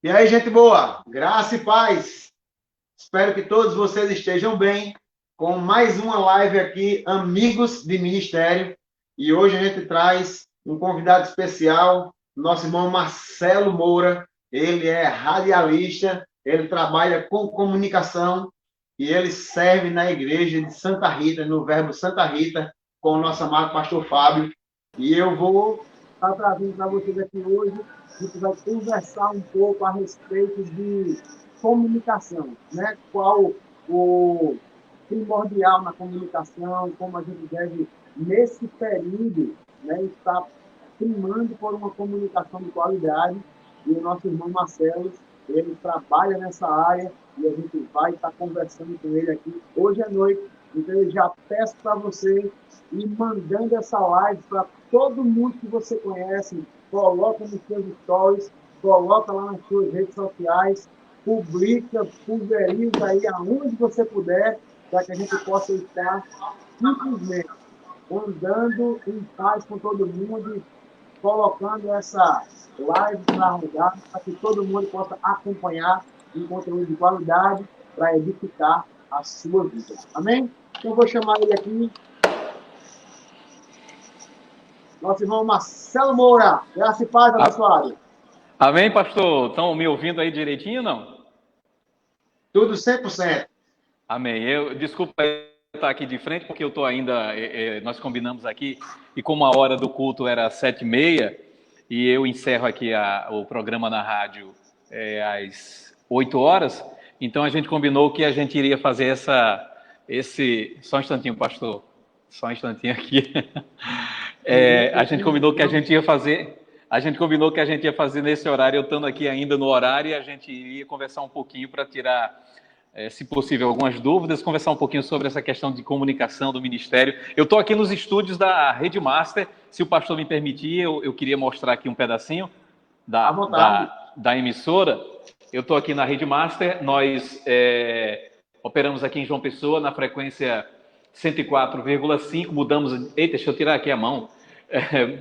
E aí, gente boa, graça e paz. Espero que todos vocês estejam bem com mais uma live aqui, Amigos de Ministério. E hoje a gente traz um convidado especial, nosso irmão Marcelo Moura. Ele é radialista, ele trabalha com comunicação e ele serve na igreja de Santa Rita, no Verbo Santa Rita, com o nosso amado pastor Fábio. E eu vou estar trazendo para vocês aqui hoje. A gente vai conversar um pouco a respeito de comunicação, né? Qual o primordial na comunicação, como a gente deve, nesse período, né, estar primando por uma comunicação de qualidade. E o nosso irmão Marcelo, ele trabalha nessa área e a gente vai estar conversando com ele aqui hoje à noite. Então, eu já peço para você ir mandando essa live para todo mundo que você conhece, coloca nos seus stories, coloca lá nas suas redes sociais, publica, pulveriza aí aonde você puder, para que a gente possa estar simplesmente andando em paz com todo mundo e colocando essa live para rodar, para que todo mundo possa acompanhar um conteúdo de qualidade para edificar a sua vida. Amém? Então, eu vou chamar ele aqui, nosso irmão Marcelo Moura. Graça e paz, abençoado. Amém, pastor? Estão me ouvindo aí direitinho ou não? Tudo 100%. Amém. Desculpa estar aqui de frente, porque eu estou ainda... nós combinamos aqui, e como a hora do culto era 7h30, e eu encerro aqui o programa na rádio às 8 horas, então a gente combinou que a gente iria fazer Só um instantinho, pastor. Só um instantinho aqui. A gente combinou que a gente ia fazer... A gente combinou que a gente ia fazer nesse horário, eu estando aqui ainda no horário, e a gente iria conversar um pouquinho para tirar, se possível, algumas dúvidas, conversar um pouquinho sobre essa questão de comunicação do ministério. Eu estou aqui nos estúdios da Rede Master, se o pastor me permitir, eu queria mostrar aqui um pedacinho da emissora. Eu estou aqui na Rede Master, nós operamos aqui em João Pessoa, na frequência 104,5, mudamos... Eita, deixa eu tirar aqui a mão.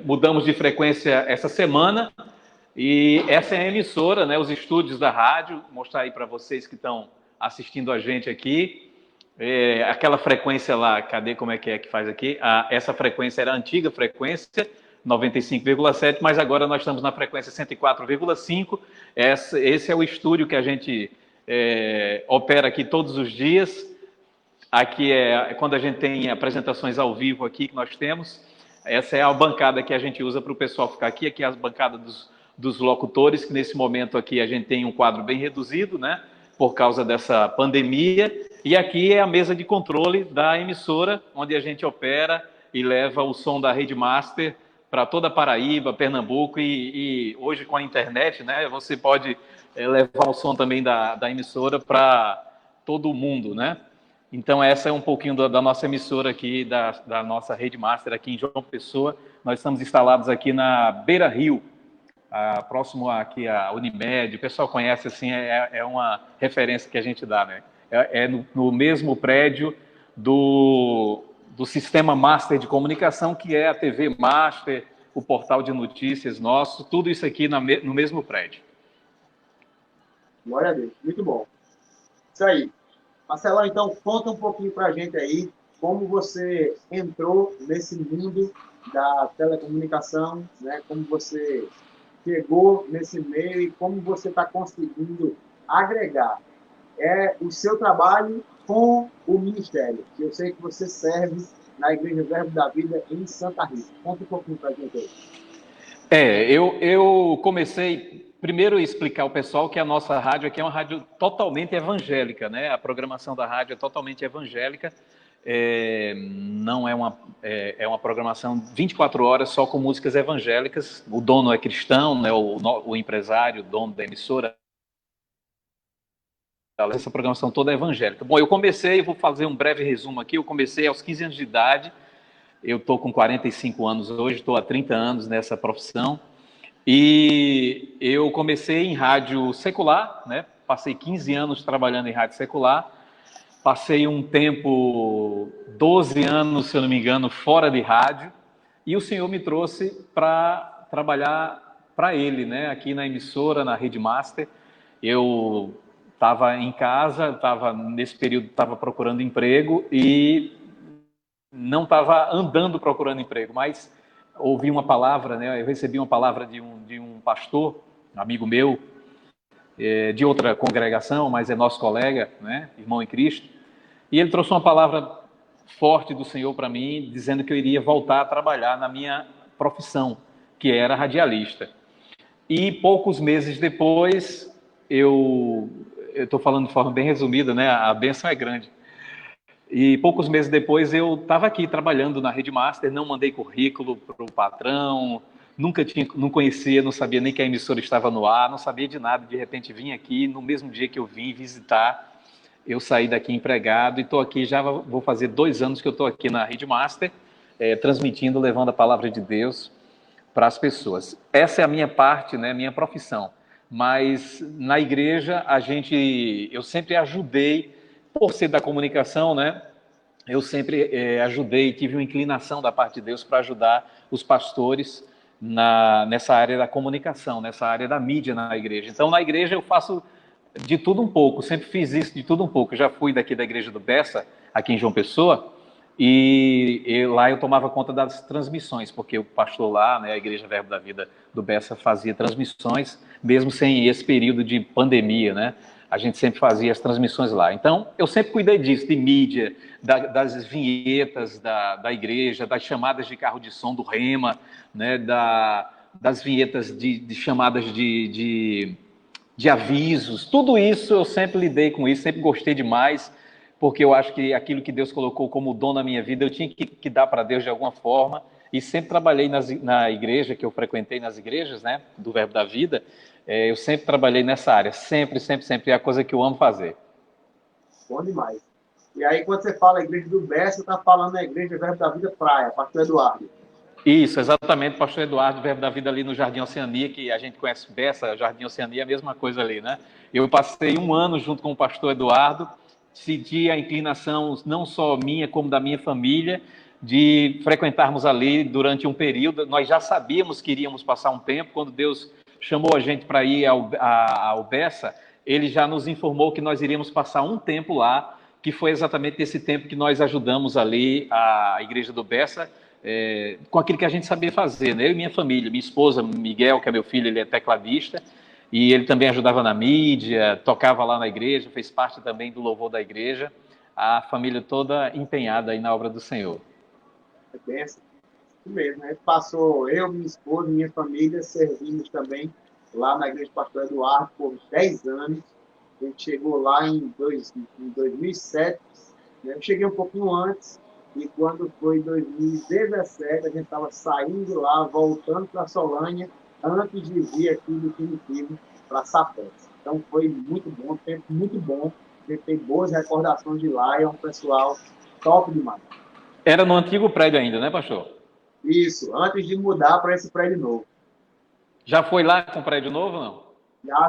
Mudamos de frequência essa semana e essa é a emissora, né, os estúdios da rádio, mostrar aí para vocês que estão assistindo a gente aqui, aquela frequência lá, cadê, como é que faz aqui? Essa frequência era a antiga frequência, 95,7, mas agora nós estamos na frequência 104,5, esse é o estúdio que a gente opera aqui todos os dias, aqui é quando a gente tem apresentações ao vivo aqui que nós temos. Essa é a bancada que a gente usa para o pessoal ficar aqui. Aqui é a bancada dos locutores, que nesse momento aqui a gente tem um quadro bem reduzido, né? Por causa dessa pandemia. E aqui é a mesa de controle da emissora, onde a gente opera e leva o som da Rede Master para toda a Paraíba, Pernambuco e hoje com a internet, né? Você pode levar o som também da emissora para todo o mundo, né? Então, essa é um pouquinho da nossa emissora aqui, da nossa Rede Master aqui em João Pessoa. Nós estamos instalados aqui na Beira Rio, próximo aqui à Unimed. O pessoal conhece, assim, é uma referência que a gente dá, né? No mesmo prédio do Sistema Master de Comunicação, que é a TV Master, o portal de notícias nosso, tudo isso aqui no mesmo prédio. Glória a Deus, muito bom. Isso aí. Marcelão, então, conta um pouquinho para a gente aí como você entrou nesse mundo da telecomunicação, né? Como você chegou nesse meio e como você está conseguindo agregar o seu trabalho com o ministério. Eu sei que você serve na Igreja Verbo da Vida em Santa Rita. Conta um pouquinho para a gente aí. Eu comecei... Primeiro, explicar ao pessoal que a nossa rádio aqui é uma rádio totalmente evangélica, né? A programação da rádio é totalmente evangélica, não é uma programação 24 horas só com músicas evangélicas. O dono é cristão, né? O empresário, o dono da emissora. Essa programação toda é evangélica. Bom, vou fazer um breve resumo aqui. Eu comecei aos 15 anos de idade, eu estou com 45 anos hoje, estou há 30 anos nessa profissão. E eu comecei em rádio secular, né? Passei 15 anos trabalhando em rádio secular, passei um tempo, 12 anos, se eu não me engano, fora de rádio, e o Senhor me trouxe para trabalhar para Ele, né? Aqui na emissora, na Rede Master, Eu estava em casa, nesse período estava procurando emprego e não estava andando procurando emprego, mas ouvi uma palavra, né? Eu recebi uma palavra de um pastor, um amigo meu, de outra congregação, mas é nosso colega, né? Irmão em Cristo, e ele trouxe uma palavra forte do Senhor para mim, dizendo que eu iria voltar a trabalhar na minha profissão, que era radialista. E poucos meses depois, eu estou falando de forma bem resumida, né? A bênção é grande. E poucos meses depois eu estava aqui trabalhando na Rede Master, não mandei currículo para o patrão, não conhecia, não sabia nem que a emissora estava no ar, não sabia de nada. De repente vim aqui, no mesmo dia que eu vim visitar, eu saí daqui empregado e estou aqui, já vou fazer 2 anos que eu estou aqui na Rede Master, transmitindo, levando a palavra de Deus para as pessoas. Essa é a minha parte, né, minha profissão. Mas na igreja eu sempre ajudei, por ser da comunicação, né? Eu sempre ajudei, tive uma inclinação da parte de Deus para ajudar os pastores nessa área da comunicação, nessa área da mídia na igreja. Então, na igreja eu faço de tudo um pouco, sempre fiz isso de tudo um pouco. Eu já fui daqui da igreja do Bessa, aqui em João Pessoa, e lá eu tomava conta das transmissões, porque o pastor lá, né, a Igreja Verbo da Vida do Bessa, fazia transmissões, mesmo sem esse período de pandemia, né? A gente sempre fazia as transmissões lá. Então, eu sempre cuidei disso, de mídia, das vinhetas da igreja, das chamadas de carro de som do Rema, né, das vinhetas de chamadas de avisos. Tudo isso eu sempre lidei com isso, sempre gostei demais, porque eu acho que aquilo que Deus colocou como dom na minha vida, eu tinha que dar para Deus de alguma forma, e sempre trabalhei na igreja, que eu frequentei nas igrejas, né, do Verbo da Vida, eu sempre trabalhei nessa área, sempre, é a coisa que eu amo fazer. Bom demais. E aí, quando você fala igreja do Bessa, você está falando na igreja Verbo da Vida Praia, pastor Eduardo. Isso, exatamente, pastor Eduardo, Verbo da Vida ali no Jardim Oceania, que a gente conhece Bessa, Jardim Oceania, a mesma coisa ali, né? Eu passei 1 ano junto com o pastor Eduardo, senti a inclinação, não só minha, como da minha família, de frequentarmos ali durante um período. Nós já sabíamos que iríamos passar um tempo, quando Deus chamou a gente para ir ao Bessa, ele já nos informou que nós iríamos passar um tempo lá, que foi exatamente esse tempo que nós ajudamos ali a igreja do Bessa, com aquilo que a gente sabia fazer, né? Eu e minha família, minha esposa, Miguel, que é meu filho, ele é tecladista, e ele também ajudava na mídia, tocava lá na igreja, fez parte também do louvor da igreja, a família toda empenhada aí na obra do Senhor. É bem assim mesmo, né? Passou eu, minha esposa, minha família, servimos também lá na igreja do pastor Eduardo por 10 anos. A gente chegou lá em 2007, né? Eu cheguei um pouquinho antes, e quando foi em 2017, a gente estava saindo de lá, voltando para Solânia, antes de vir aqui no definitivo para Sapés. Então foi muito bom, um tempo muito bom. A gente tem boas recordações de lá, e é um pessoal top demais. Era no antigo prédio ainda, né, pastor? Isso, antes de mudar para esse prédio novo. Já foi lá com o prédio novo, não? Já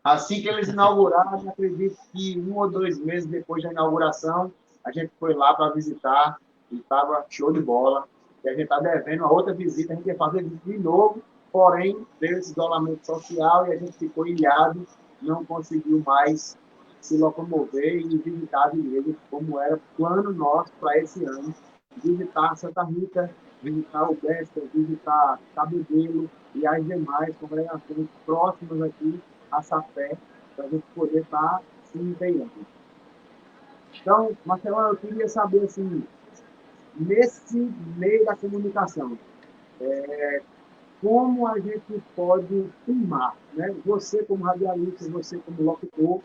assim que eles inauguraram, acredito que 1 ou 2 meses depois da inauguração, a gente foi lá para visitar e estava show de bola. E a gente está devendo uma outra visita, a gente ia fazer de novo, porém, veio esse isolamento social e a gente ficou ilhado, não conseguiu mais se locomover e visitar as igrejas, como era plano nosso para esse ano, visitar Santa Rita, visitar o Bessa, visitar Cabedelo e as demais congregações próximas aqui a Sapé, para a gente poder estar se inteirando. Então, Marcelo, eu queria saber, assim, nesse meio da comunicação, como a gente pode filmar, né? Você como radialista, você como locutor,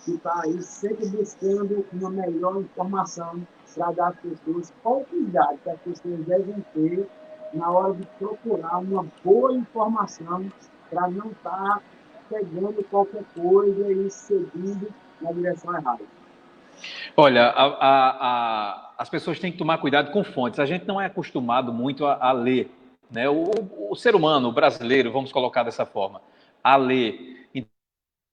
que está aí sempre buscando uma melhor informação para dar às pessoas, qual o cuidado que as pessoas devem ter na hora de procurar uma boa informação para não estar pegando qualquer coisa e seguindo na direção errada. Olha, as pessoas têm que tomar cuidado com fontes. A gente não é acostumado muito a ler, né? O ser humano, o brasileiro, vamos colocar dessa forma, a ler.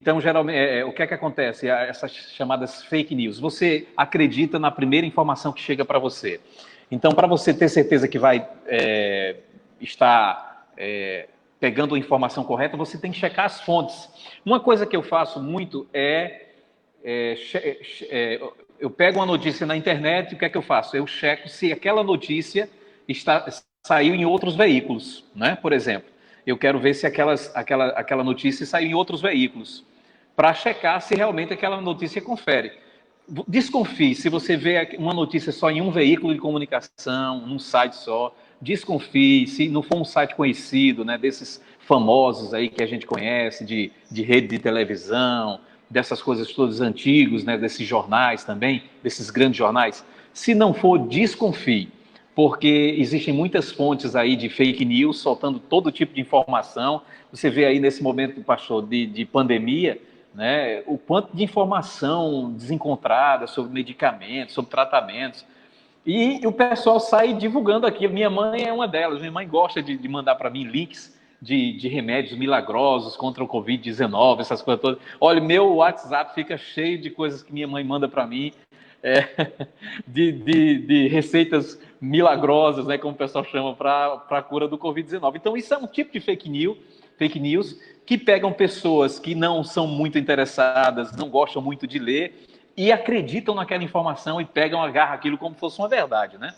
Então, geralmente, o que é que acontece? Essas chamadas fake news. Você acredita na primeira informação que chega para você. Então, para você ter certeza que vai estar pegando a informação correta, você tem que checar as fontes. Uma coisa que eu faço muito eu pego uma notícia na internet e o que é que eu faço? Eu checo se aquela notícia saiu em outros veículos, né? Por exemplo, eu quero ver se aquela notícia saiu em outros veículos, para checar se realmente aquela notícia confere. Desconfie, se você vê uma notícia só em um veículo de comunicação, num site só, desconfie, se não for um site conhecido, né, desses famosos aí que a gente conhece, de rede de televisão, dessas coisas todas antigos, né, desses jornais também, desses grandes jornais. Se não for, desconfie, porque existem muitas fontes aí de fake news soltando todo tipo de informação. Você vê aí nesse momento, pastor, de pandemia, né, o quanto de informação desencontrada sobre medicamentos, sobre tratamentos, e o pessoal sai divulgando aquilo. Minha mãe é uma delas. Minha mãe gosta de mandar para mim links de remédios milagrosos contra o Covid-19, essas coisas todas. Olha, meu WhatsApp fica cheio de coisas que minha mãe manda para mim, é, de receitas milagrosas, né, como o pessoal chama, para a cura do Covid-19. Então, isso é um tipo de fake news que pegam pessoas que não são muito interessadas, não gostam muito de ler, e acreditam naquela informação e pegam, agarram aquilo como se fosse uma verdade, né?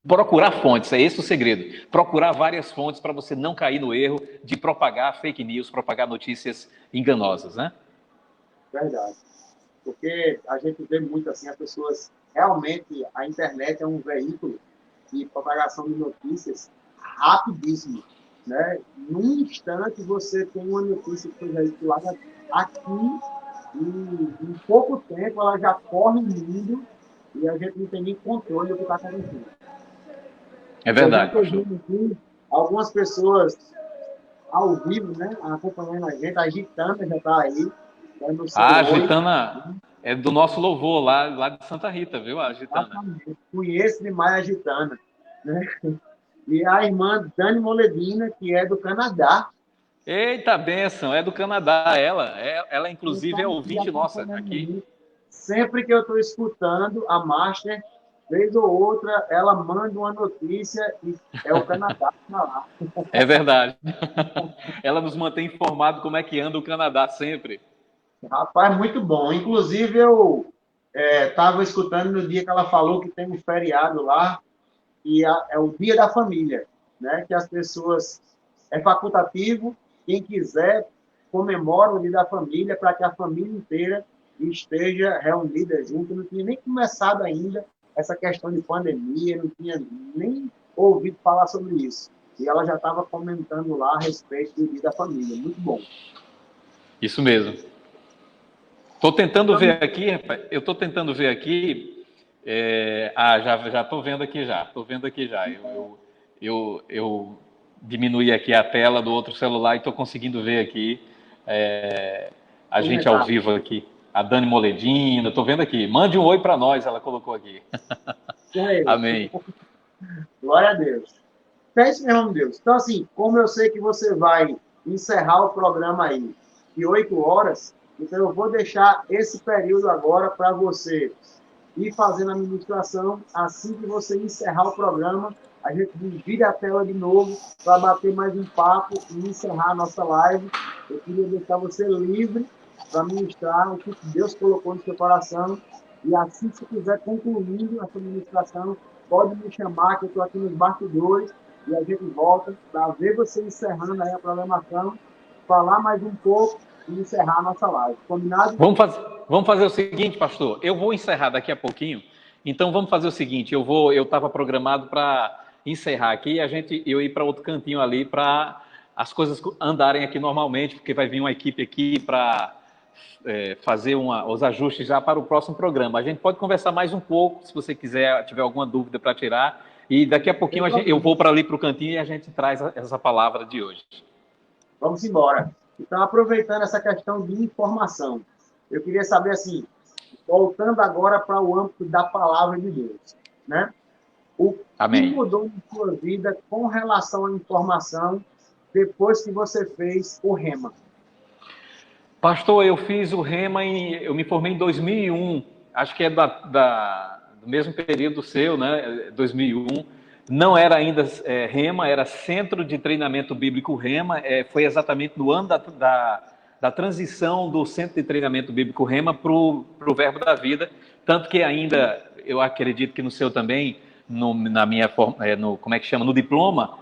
Procurar fontes, é esse o segredo. Procurar várias fontes para você não cair no erro de propagar fake news, propagar notícias enganosas, né? Verdade. Porque a gente vê muito assim, as pessoas... Realmente, a internet é um veículo de propagação de notícias rapidíssimo, né? Num instante, você tem uma notícia que foi veiculada aqui, e em pouco tempo ela já corre o mundo e a gente não tem nem controle do que está acontecendo. É verdade, pastor. Aqui, algumas pessoas ao vivo, né, acompanhando a gente, a Gitana já está aí. A Gitana é do nosso louvor lá de Santa Rita, viu, a Gitana? Exatamente. Conheço demais a Gitana, né? E a irmã Dani Moledina, que é do Canadá. Eita, bênção, é do Canadá, ela inclusive é ouvinte nossa aqui. Sempre que eu estou escutando a Master, vez ou outra, ela manda uma notícia e é o Canadá que está lá. É verdade. Ela nos mantém informado como é que anda o Canadá sempre. Rapaz, muito bom. Inclusive, eu estava escutando no dia que ela falou que tem um feriado lá, e é o Dia da Família, né? Que as pessoas... É facultativo, quem quiser comemora o Dia da Família para que a família inteira esteja reunida junto. Não tinha nem começado ainda essa questão de pandemia, não tinha nem ouvido falar sobre isso. E ela já estava comentando lá a respeito do Dia da Família. Muito bom. Isso mesmo. Estou tentando ver aqui, rapaz. Eu estou tentando ver aqui. Já estou vendo aqui já. Estou vendo aqui já. Eu diminuí aqui a tela do outro celular e estou conseguindo ver aqui a gente ao vivo aqui. A Dani Moledina, estou vendo aqui. Mande um oi para nós, ela colocou aqui. Amém. Glória a Deus. É isso mesmo, Deus. Então, assim, como eu sei que você vai encerrar o programa aí de 8 horas, então eu vou deixar esse período agora para você ir fazendo a ministração. Assim que você encerrar o programa, a gente divide a tela de novo para bater mais um papo e encerrar a nossa live. Eu queria deixar você livre para ministrar o que Deus colocou no seu coração. E assim, se quiser concluindo essa ministração, pode me chamar, que eu estou aqui nos bastidores, e a gente volta para ver você encerrando aí a programação, falar mais um pouco e encerrar a nossa live. Combinado? Vamos fazer o seguinte, pastor. Eu vou encerrar daqui a pouquinho. Então vamos fazer o seguinte. Eu estava programado para encerrar aqui e eu ir para outro cantinho ali para as coisas andarem aqui normalmente, porque vai vir uma equipe aqui para fazer os ajustes já para o próximo programa. A gente pode conversar mais um pouco, se você quiser, tiver alguma dúvida para tirar. E daqui a pouquinho eu vou para ali para o cantinho e a gente traz essa palavra de hoje. Vamos embora. Então, aproveitando essa questão de informação, eu queria saber, assim, voltando agora para o âmbito da palavra de Deus, né? O que mudou na sua vida com relação à informação depois que você fez o Rema? Pastor, eu fiz o Rema eu me formei em 2001, acho que é do mesmo período seu, né? 2001. Não era ainda Rema, era Centro de Treinamento Bíblico Rema. Foi exatamente no ano da transição do Centro de Treinamento Bíblico Rema para o Verbo da Vida. Tanto que ainda, eu acredito que no seu também, na minha forma, como é que chama? No diploma,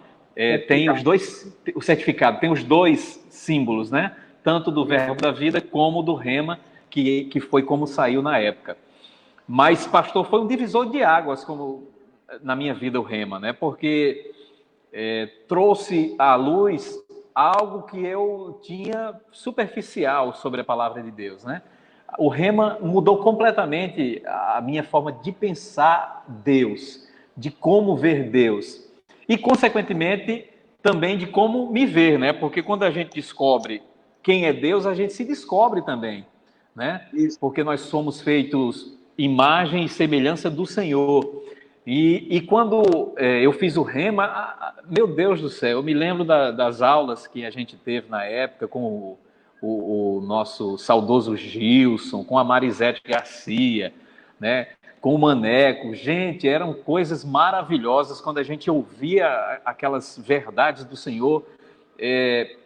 tem os dois, o certificado, tem os dois símbolos, né? Tanto do Verbo da Vida como do Rema, que foi como saiu na época. Mas, pastor, foi um divisor de águas na minha vida o Rema, né? Porque trouxe à luz algo que eu tinha superficial sobre a palavra de Deus, né? O Rema mudou completamente a minha forma de pensar Deus, de como ver Deus e, consequentemente, também de como me ver, né? Porque quando a gente descobre quem é Deus, a gente se descobre também, né? Isso. Porque nós somos feitos imagem e semelhança do Senhor. E quando eu fiz o Rema, meu Deus do céu, eu me lembro das aulas que a gente teve na época com o nosso saudoso Gilson, com a Marisete Garcia, né, com o Maneco. Gente, eram coisas maravilhosas quando a gente ouvia aquelas verdades do Senhor. E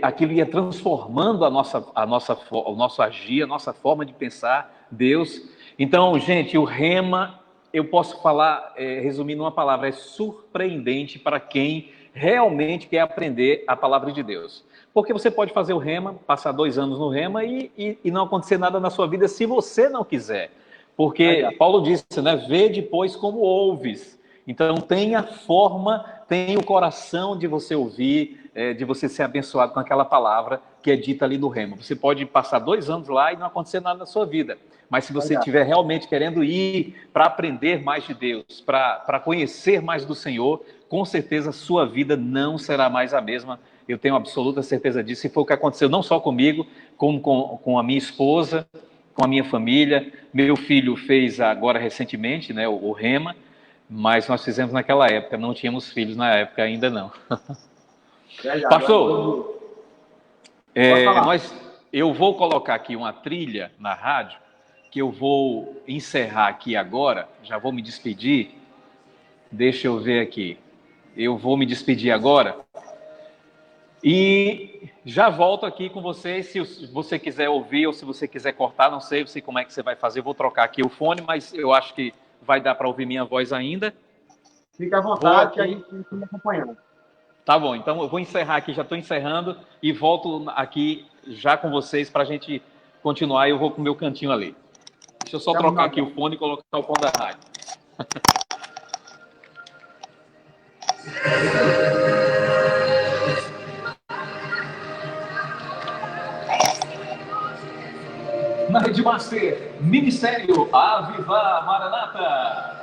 aquilo ia transformando o nosso agir, a nossa forma de pensar Deus. Então, gente, o Rema, eu posso falar, resumir numa palavra, é surpreendente para quem realmente quer aprender a palavra de Deus. Porque você pode fazer o Rema, passar 2 anos no Rema e não acontecer nada na sua vida se você não quiser. Porque Paulo disse, né, vê depois como ouves. Então, tem a forma, tem o coração de você ouvir, de você ser abençoado com aquela palavra que é dita ali no Rema. Você pode passar 2 anos lá e não acontecer nada na sua vida. Mas se você estiver realmente querendo ir para aprender mais de Deus, para conhecer mais do Senhor, com certeza a sua vida não será mais a mesma. Eu tenho absoluta certeza disso. E foi o que aconteceu não só comigo, como com a minha esposa, com a minha família. Meu filho fez agora recentemente, né, o Rema, mas nós fizemos naquela época, não tínhamos filhos na época ainda não. Pastor, eu vou colocar aqui uma trilha na rádio, que eu vou encerrar aqui agora, já vou me despedir. Deixa eu ver aqui. Eu vou me despedir agora e já volto aqui com vocês, se você quiser ouvir ou se você quiser cortar, não sei como é que você vai fazer, eu vou trocar aqui o fone, mas eu acho que vai dar para ouvir minha voz ainda. Fica à vontade, que a gente tem que me acompanhando. Tá bom, então eu vou encerrar aqui, já estou encerrando e volto aqui já com vocês para a gente continuar. Eu vou para o meu cantinho ali. Deixa eu só trocar aqui o fone e colocar o fone da rádio. Na Rede Master, Ministério Avivar Maranata.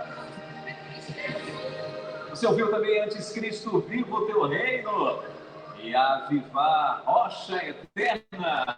Você ouviu também antes Cristo Viva o Teu Reino e Avivar Rocha Eterna.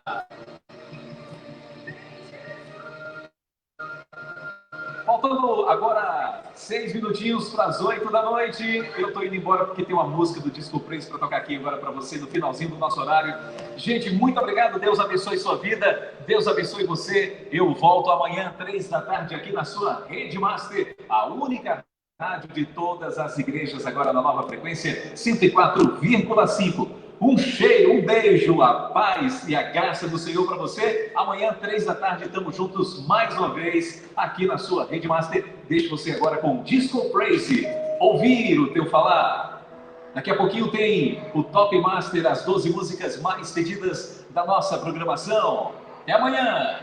Faltando agora 6 minutinhos para as 8 da noite. Eu estou indo embora porque tem uma música do Disco Preço para tocar aqui agora para você no finalzinho do nosso horário. Gente, muito obrigado. Deus abençoe sua vida. Deus abençoe você. Eu volto amanhã, 3 da tarde, aqui na sua Rede Master, a única rádio de todas as igrejas, agora na nova frequência 104,5. Um cheiro, um beijo, a paz e a graça do Senhor para você. Amanhã, 3 da tarde, estamos juntos mais uma vez aqui na sua Rede Master. Deixo você agora com Disco Praise, ouvir o teu falar. Daqui a pouquinho tem o Top Master, as 12 músicas mais pedidas da nossa programação. Até amanhã!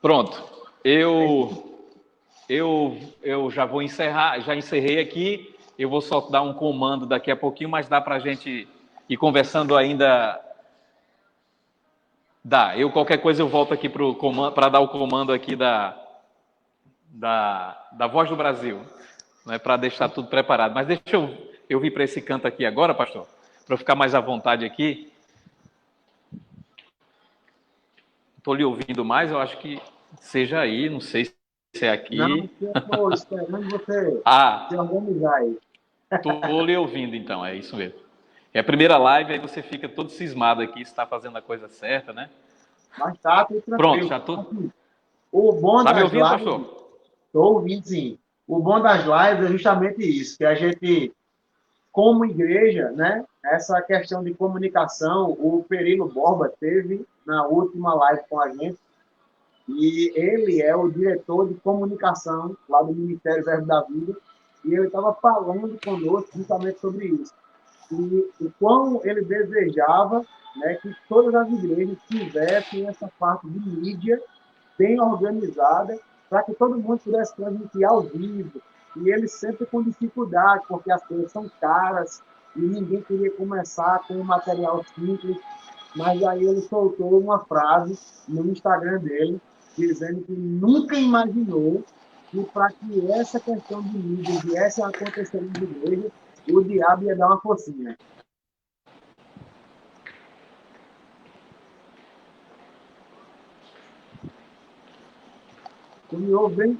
Pronto. Eu já vou encerrar, já encerrei aqui. Eu vou só dar um comando daqui a pouquinho, mas dá para a gente ir conversando ainda. Dá. Qualquer coisa eu volto aqui para dar o comando aqui da Voz do Brasil, né, para deixar tudo preparado. Mas deixa eu vir para esse canto aqui agora, pastor, para eu ficar mais à vontade aqui. Estou lhe ouvindo mais, eu acho que seja aí, não sei se é aqui. Não, estou esperando você se organizar aí. Estou lhe ouvindo, então, é isso mesmo. É a primeira live, aí você fica todo cismado aqui, se está fazendo a coisa certa, né? Mas tá tudo Pronto, tranquilo. já tô. Assim, o bom Tá me das ouvindo, lives, pastor? estou ouvindo sim. O bom das lives é justamente isso, que a gente, como igreja, né, essa questão de comunicação, o Perilo Borba teve na última live com a gente, e ele é o diretor de comunicação lá do Ministério Verbo da Vida, e ele estava falando conosco justamente sobre isso. E o quão ele desejava, né, que todas as igrejas tivessem essa parte de mídia bem organizada, para que todo mundo pudesse transmitir ao vivo. E ele sempre com dificuldade, porque as coisas são caras e ninguém queria começar com um material simples. Mas aí ele soltou uma frase no Instagram dele, dizendo que nunca imaginou que para que essa questão de mídia viesse a acontecer nas igrejas, o diabo ia dar uma forcinha. Tu me ouve bem?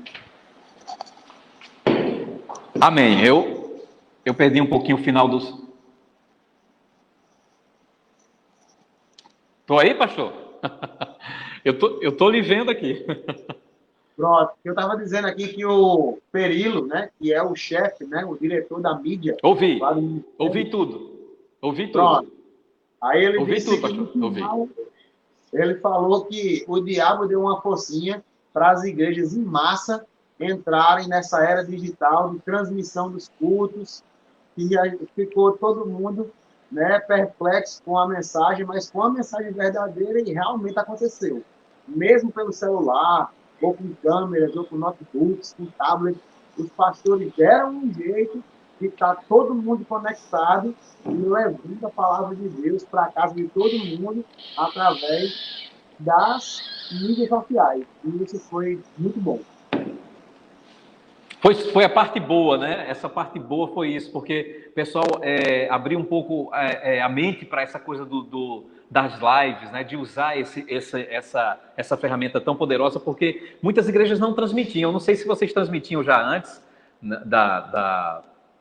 Amém. Eu perdi um pouquinho o final dos. Tô aí, pastor? Eu tô lhe vendo aqui. Pronto. Eu estava dizendo aqui que o Perilo, né, que é o chefe, né, o diretor da mídia lá do Ouvi. Ministério, Ouvi tudo. Ouvi pronto. tudo. Aí ele Ouvi disse tudo, que no pastor. Ouvi. final ele falou que o diabo deu uma forcinha para as igrejas em massa entrarem nessa era digital de transmissão dos cultos, e aí ficou todo mundo, né, perplexo com a mensagem, mas com a mensagem verdadeira e realmente aconteceu. Mesmo pelo celular, ou com câmeras, ou com notebooks, com tablets, os pastores deram um jeito de estar todo mundo conectado e levando a palavra de Deus para a casa de todo mundo através das mídias sociais. E isso foi muito bom. Foi a parte boa, né? Essa parte boa foi isso, porque o pessoal abriu um pouco a mente para essa coisa das lives, né? De usar essa ferramenta tão poderosa, porque muitas igrejas não transmitiam. Eu não sei se vocês transmitiam já antes né,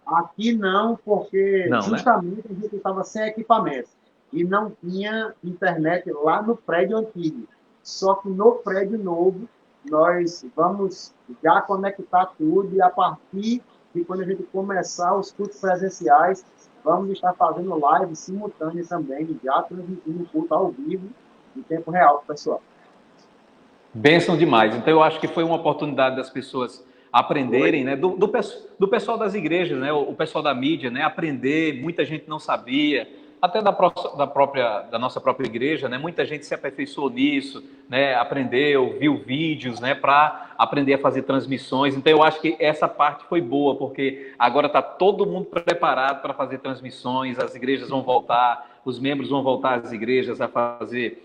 Aqui não, porque Não, né? justamente a gente estava sem equipamento e não tinha internet lá no prédio antigo. Só que no prédio novo, nós vamos já conectar tudo e a partir de quando a gente começar os cultos presenciais, vamos estar fazendo live simultânea também, já transmitindo o culto ao vivo, em tempo real, pessoal. Bênção demais. Então, eu acho que foi uma oportunidade das pessoas Foi. aprenderem, né? Do pessoal das igrejas, né? O pessoal da mídia, né? Aprender. Muita gente não sabia, até da nossa própria igreja, né? Muita gente se aperfeiçoou nisso, né? Aprendeu, viu vídeos, né? Para aprender a fazer transmissões. Então, eu acho que essa parte foi boa, porque agora está todo mundo preparado para fazer transmissões. As igrejas vão voltar, os membros vão voltar às igrejas a fazer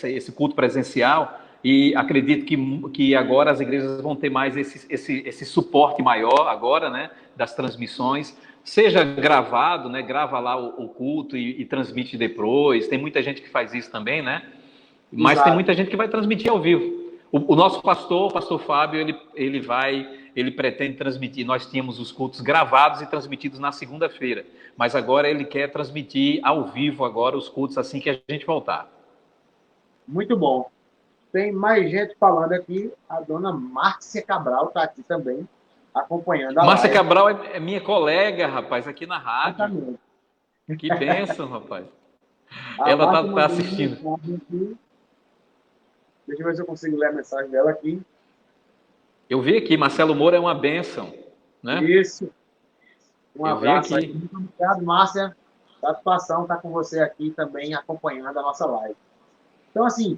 esse culto presencial. E acredito que agora as igrejas vão ter mais esse suporte maior agora, né, das transmissões, seja gravado, né, grava lá o culto e transmite depois. Tem muita gente que faz isso também, né? Mas tem Exato. muita gente que vai transmitir ao vivo. O nosso pastor, o pastor Fábio, ele pretende transmitir. Nós tínhamos os cultos gravados e transmitidos na segunda-feira, mas agora ele quer transmitir ao vivo agora os cultos assim que a gente voltar. Muito bom. Tem mais gente falando aqui. A dona Márcia Cabral está aqui também, acompanhando a Márcia live. Cabral é minha colega, rapaz, aqui na rádio. Exatamente. Que bênção, rapaz. A Ela Márcia tá mandou uma assistindo. mensagem aqui. Deixa eu ver se eu consigo ler a mensagem dela aqui. Eu vi aqui, Marcelo Moura é uma bênção, né? Isso. Um Eu vi abraço aí. aqui. Muito obrigado, Márcia. Satisfação estar com você aqui também, acompanhando a nossa live. Então, assim,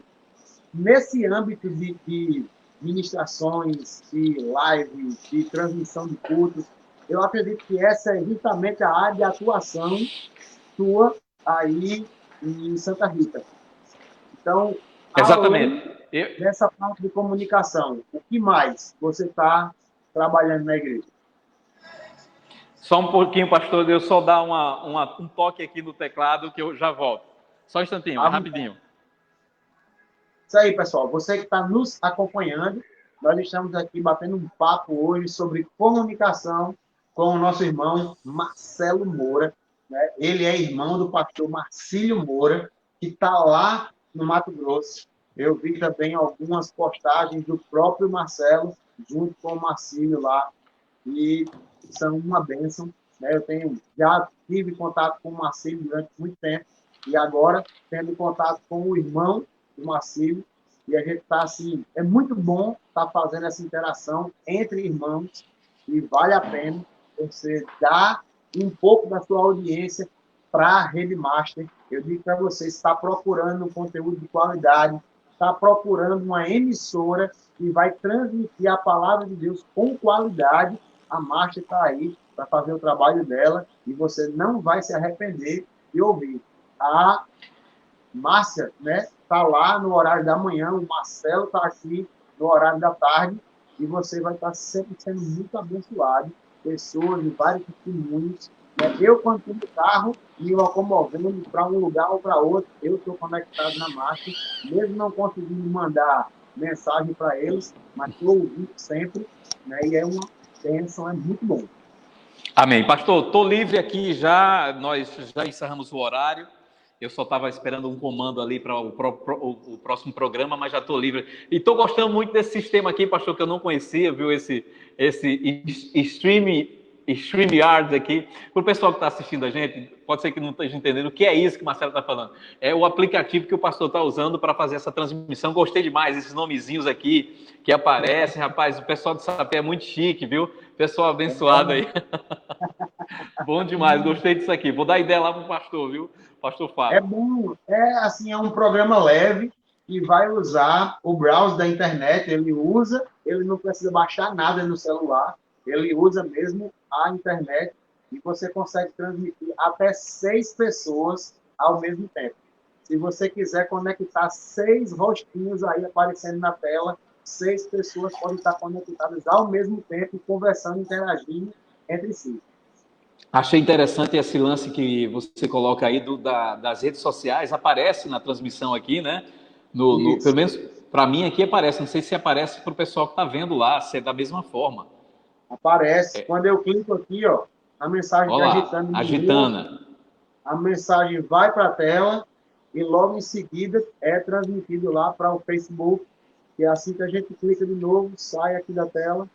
nesse âmbito de ministrações, de lives, de transmissão de cultos, eu acredito que essa é justamente a área de atuação sua aí em Santa Rita. Então, além Exatamente. Eu, dessa parte de comunicação, o que mais você está trabalhando na igreja? só um pouquinho, pastor, eu só dar um toque aqui no teclado que eu já volto. Só um instantinho, é rapidinho. Isso aí, pessoal. Você que está nos acompanhando, nós estamos aqui batendo um papo hoje sobre comunicação com o nosso irmão Marcelo Moura. né? Ele é irmão do pastor Marcílio Moura, que está lá no Mato Grosso. Eu vi também algumas postagens do próprio Marcelo, junto com o Marcílio lá, e são uma bênção, né? Já tive contato com o Marcílio durante muito tempo, e agora tendo contato com o irmão do Marcílio, e a gente está assim, é muito bom estar fazendo essa interação entre irmãos, e vale a pena você dar um pouco da sua audiência para a Rede Master. Eu digo para você, está procurando um conteúdo de qualidade, está procurando uma emissora que vai transmitir a palavra de Deus com qualidade. A Master está aí para fazer o trabalho dela e você não vai se arrepender de ouvir. A Márcia, né, está lá no horário da manhã, o Marcelo está aqui no horário da tarde, e você vai estar sempre sendo muito abençoado. Pessoas de vários testemunhos. Né? Eu, quando estou no carro, me locomovendo para um lugar ou para outro, eu estou conectado na marcha, mesmo não conseguindo mandar mensagem para eles, mas estou ouvindo sempre, né? E é uma bênção, é muito bom. Amém. Pastor, estou livre aqui já, nós já encerramos o horário. Eu só estava esperando um comando ali para o próximo programa, mas já estou livre. E estou gostando muito desse sistema aqui, pastor, que eu não conhecia, viu? Esse StreamYard aqui. Para o pessoal que está assistindo a gente, pode ser que não esteja entendendo o que é isso que o Marcelo está falando. É o aplicativo que o pastor está usando para fazer essa transmissão. Gostei demais, esses nomezinhos aqui que aparecem. Rapaz, o pessoal do Sapé é muito chique, viu? Pessoal abençoado aí. Bom demais, gostei disso aqui. Vou dar ideia lá para o pastor, viu? Pastor Fábio. É bom, é um programa leve que vai usar o browser da internet, ele não precisa baixar nada no celular, ele usa mesmo a internet e você consegue transmitir até 6 pessoas ao mesmo tempo. Se você quiser conectar 6 rostinhos aí aparecendo na tela, 6 pessoas podem estar conectadas ao mesmo tempo, conversando, interagindo entre si. Achei interessante esse lance que você coloca aí das redes sociais, aparece na transmissão aqui, né? Pelo menos para mim aqui aparece, não sei se aparece para o pessoal que está vendo lá, se é da mesma forma. Aparece. Quando eu clico aqui, ó, a mensagem de agitando. A mensagem vai para a tela e logo em seguida é transmitido lá para o Facebook. E assim que a gente clica de novo, sai aqui da tela,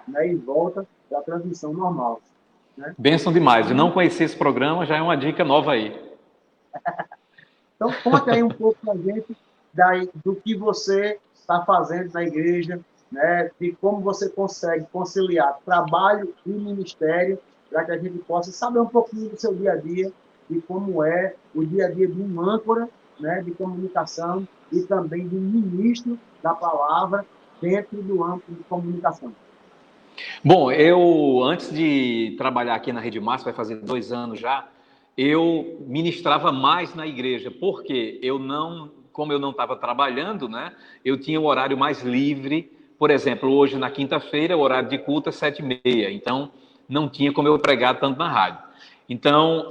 né, e volta para a transmissão normal. Né? Bênção demais. Eu não conhecia esse programa, já é uma dica nova aí. Então, conta aí um pouco para a gente do que você está fazendo na igreja, né, de como você consegue conciliar trabalho e ministério, para que a gente possa saber um pouquinho do seu dia a dia, de como é o dia a dia de um âncora, né, de comunicação e também de um ministro da palavra dentro do âmbito de comunicação. Bom, eu, antes de trabalhar aqui na Rede Márcia, vai fazer 2 anos já, eu ministrava mais na igreja, porque como eu não estava trabalhando, né, eu tinha o horário mais livre. Por exemplo, hoje na quinta-feira, o horário de culto é 7h30, então não tinha como eu pregar tanto na rádio. Então,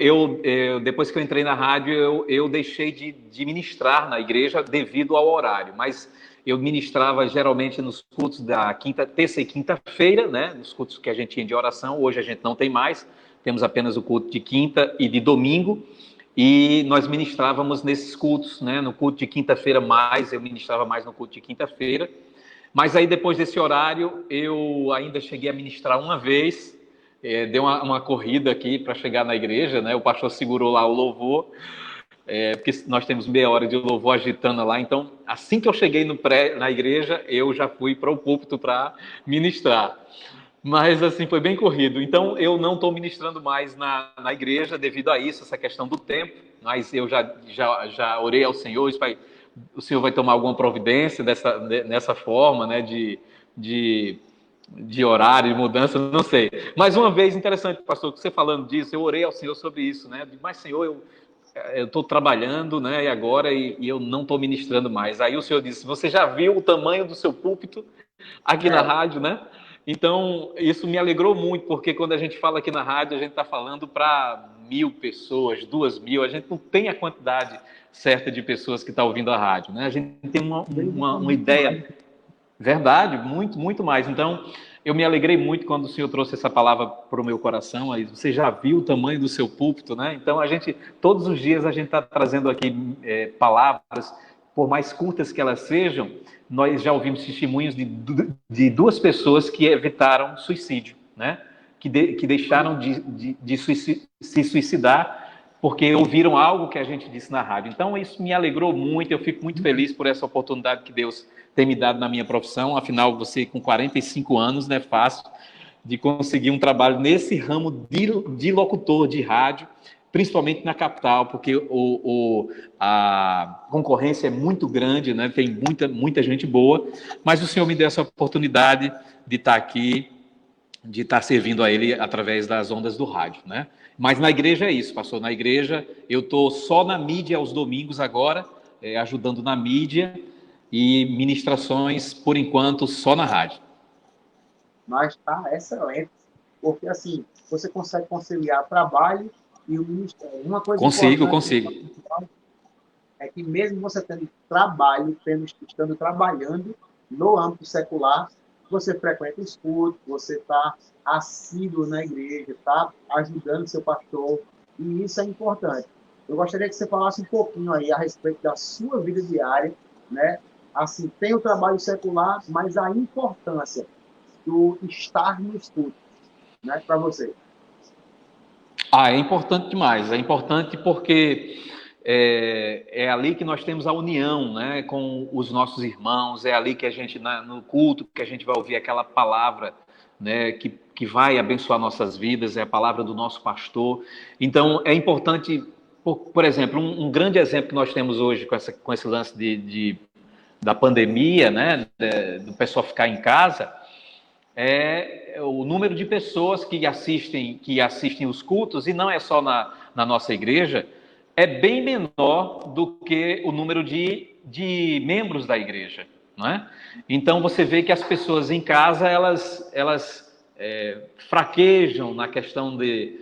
depois que eu entrei na rádio, eu deixei de ministrar na igreja devido ao horário, mas eu ministrava geralmente nos cultos da terça e quinta-feira, né? Nos cultos que a gente tinha de oração. Hoje a gente não tem mais, temos apenas o culto de quinta e de domingo, e nós ministrávamos nesses cultos, né? No culto de quinta-feira eu ministrava mais no culto de quinta-feira, mas aí depois desse horário eu ainda cheguei a ministrar uma vez, deu uma corrida aqui para chegar na igreja, né? O pastor segurou lá o louvor, porque nós temos meia hora de louvor agitando lá, então assim que eu cheguei na igreja, eu já fui para o púlpito para ministrar. Mas assim, foi bem corrido. Então eu não estou ministrando mais na igreja devido a isso, essa questão do tempo, mas eu já orei ao Senhor, o Senhor vai tomar alguma providência nessa forma, né, de horário, de mudança, não sei. Mas uma vez, interessante, pastor, que você falando disso, eu orei ao Senhor sobre isso, né? Mas, Senhor, eu estou trabalhando, né, e eu não estou ministrando mais. Aí o Senhor disse, você já viu o tamanho do seu púlpito aqui na rádio, né? Então, isso me alegrou muito, porque quando a gente fala aqui na rádio, a gente está falando para 1.000 pessoas, 2.000, a gente não tem a quantidade certa de pessoas que estão ouvindo a rádio, né? A gente tem uma ideia, verdade, muito, muito mais. Então, Eu me alegrei muito quando o senhor trouxe essa palavra para o meu coração. Aí você já viu o tamanho do seu púlpito, né? Então todos os dias a gente está trazendo aqui palavras, por mais curtas que elas sejam. Nós já ouvimos testemunhos de duas pessoas que evitaram suicídio, né? Que deixaram de se suicidar porque ouviram algo que a gente disse na rádio. Então isso me alegrou muito. Eu fico muito feliz por essa oportunidade que Deus tem me dado na minha profissão. Afinal, você com 45 anos não é fácil de conseguir um trabalho nesse ramo de locutor de rádio, principalmente na capital, porque a concorrência é muito grande, né? Tem muita gente boa, mas o senhor me deu essa oportunidade de estar aqui, de estar servindo a ele através das ondas do rádio, né? Mas na igreja é isso, pastor. Na igreja eu estou só na mídia aos domingos agora, ajudando na mídia, e ministrações, por enquanto, só na rádio. Mas tá excelente, porque assim, você consegue conciliar trabalho e o ministério. Uma coisa Consigo. é que mesmo você tendo trabalho, estando trabalhando no âmbito secular, você frequenta o estudo, você está assíduo na igreja, está ajudando seu pastor, e isso é importante. Eu gostaria que você falasse um pouquinho aí a respeito da sua vida diária, né? Assim, tem o trabalho secular, mas a importância do estar no estudo, né, para você. É importante demais. É importante porque é ali que nós temos a união, né, com os nossos irmãos. É ali que a gente, no culto, que a gente vai ouvir aquela palavra, né, que vai abençoar nossas vidas. É a palavra do nosso pastor. Então, é importante, por exemplo, um grande exemplo que nós temos hoje com esse lance da pandemia, né, do pessoal ficar em casa, é o número de pessoas que assistem os cultos, e não é só na nossa igreja, é bem menor do que o número de membros da igreja, não é? Então você vê que as pessoas em casa elas fraquejam na questão de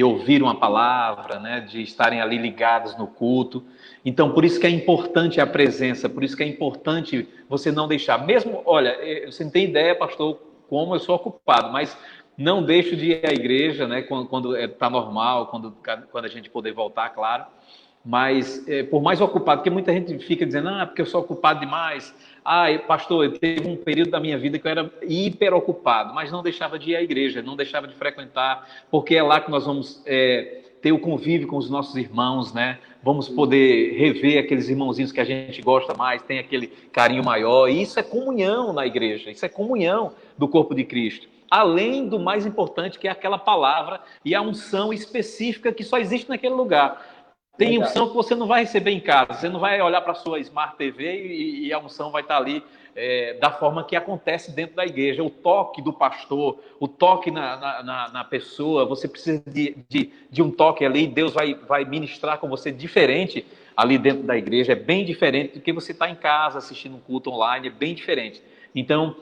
ouvir uma palavra, né, de estarem ali ligados no culto. Então, por isso que é importante a presença, por isso que é importante você não deixar. Mesmo, olha, você não tem ideia, pastor, como eu sou ocupado, mas não deixo de ir à igreja, né, quando está normal, quando a gente poder voltar, claro. Mas, por mais ocupado, porque muita gente fica dizendo, porque eu sou ocupado demais. Pastor, eu teve um período da minha vida que eu era hiper ocupado, mas não deixava de ir à igreja, não deixava de frequentar, porque é lá que nós vamos ter o convívio com os nossos irmãos, né? Vamos poder rever aqueles irmãozinhos que a gente gosta mais, tem aquele carinho maior, e isso é comunhão na igreja, isso é comunhão do corpo de Cristo. Além do mais importante, que é aquela palavra e a unção específica que só existe naquele lugar. Tem unção que você não vai receber em casa, você não vai olhar para a sua Smart TV e a unção vai estar ali da forma que acontece dentro da igreja. O toque do pastor, o toque na pessoa, você precisa de um toque ali, Deus vai ministrar com você diferente ali dentro da igreja, é bem diferente do que você está em casa assistindo um culto online, é bem diferente. Então,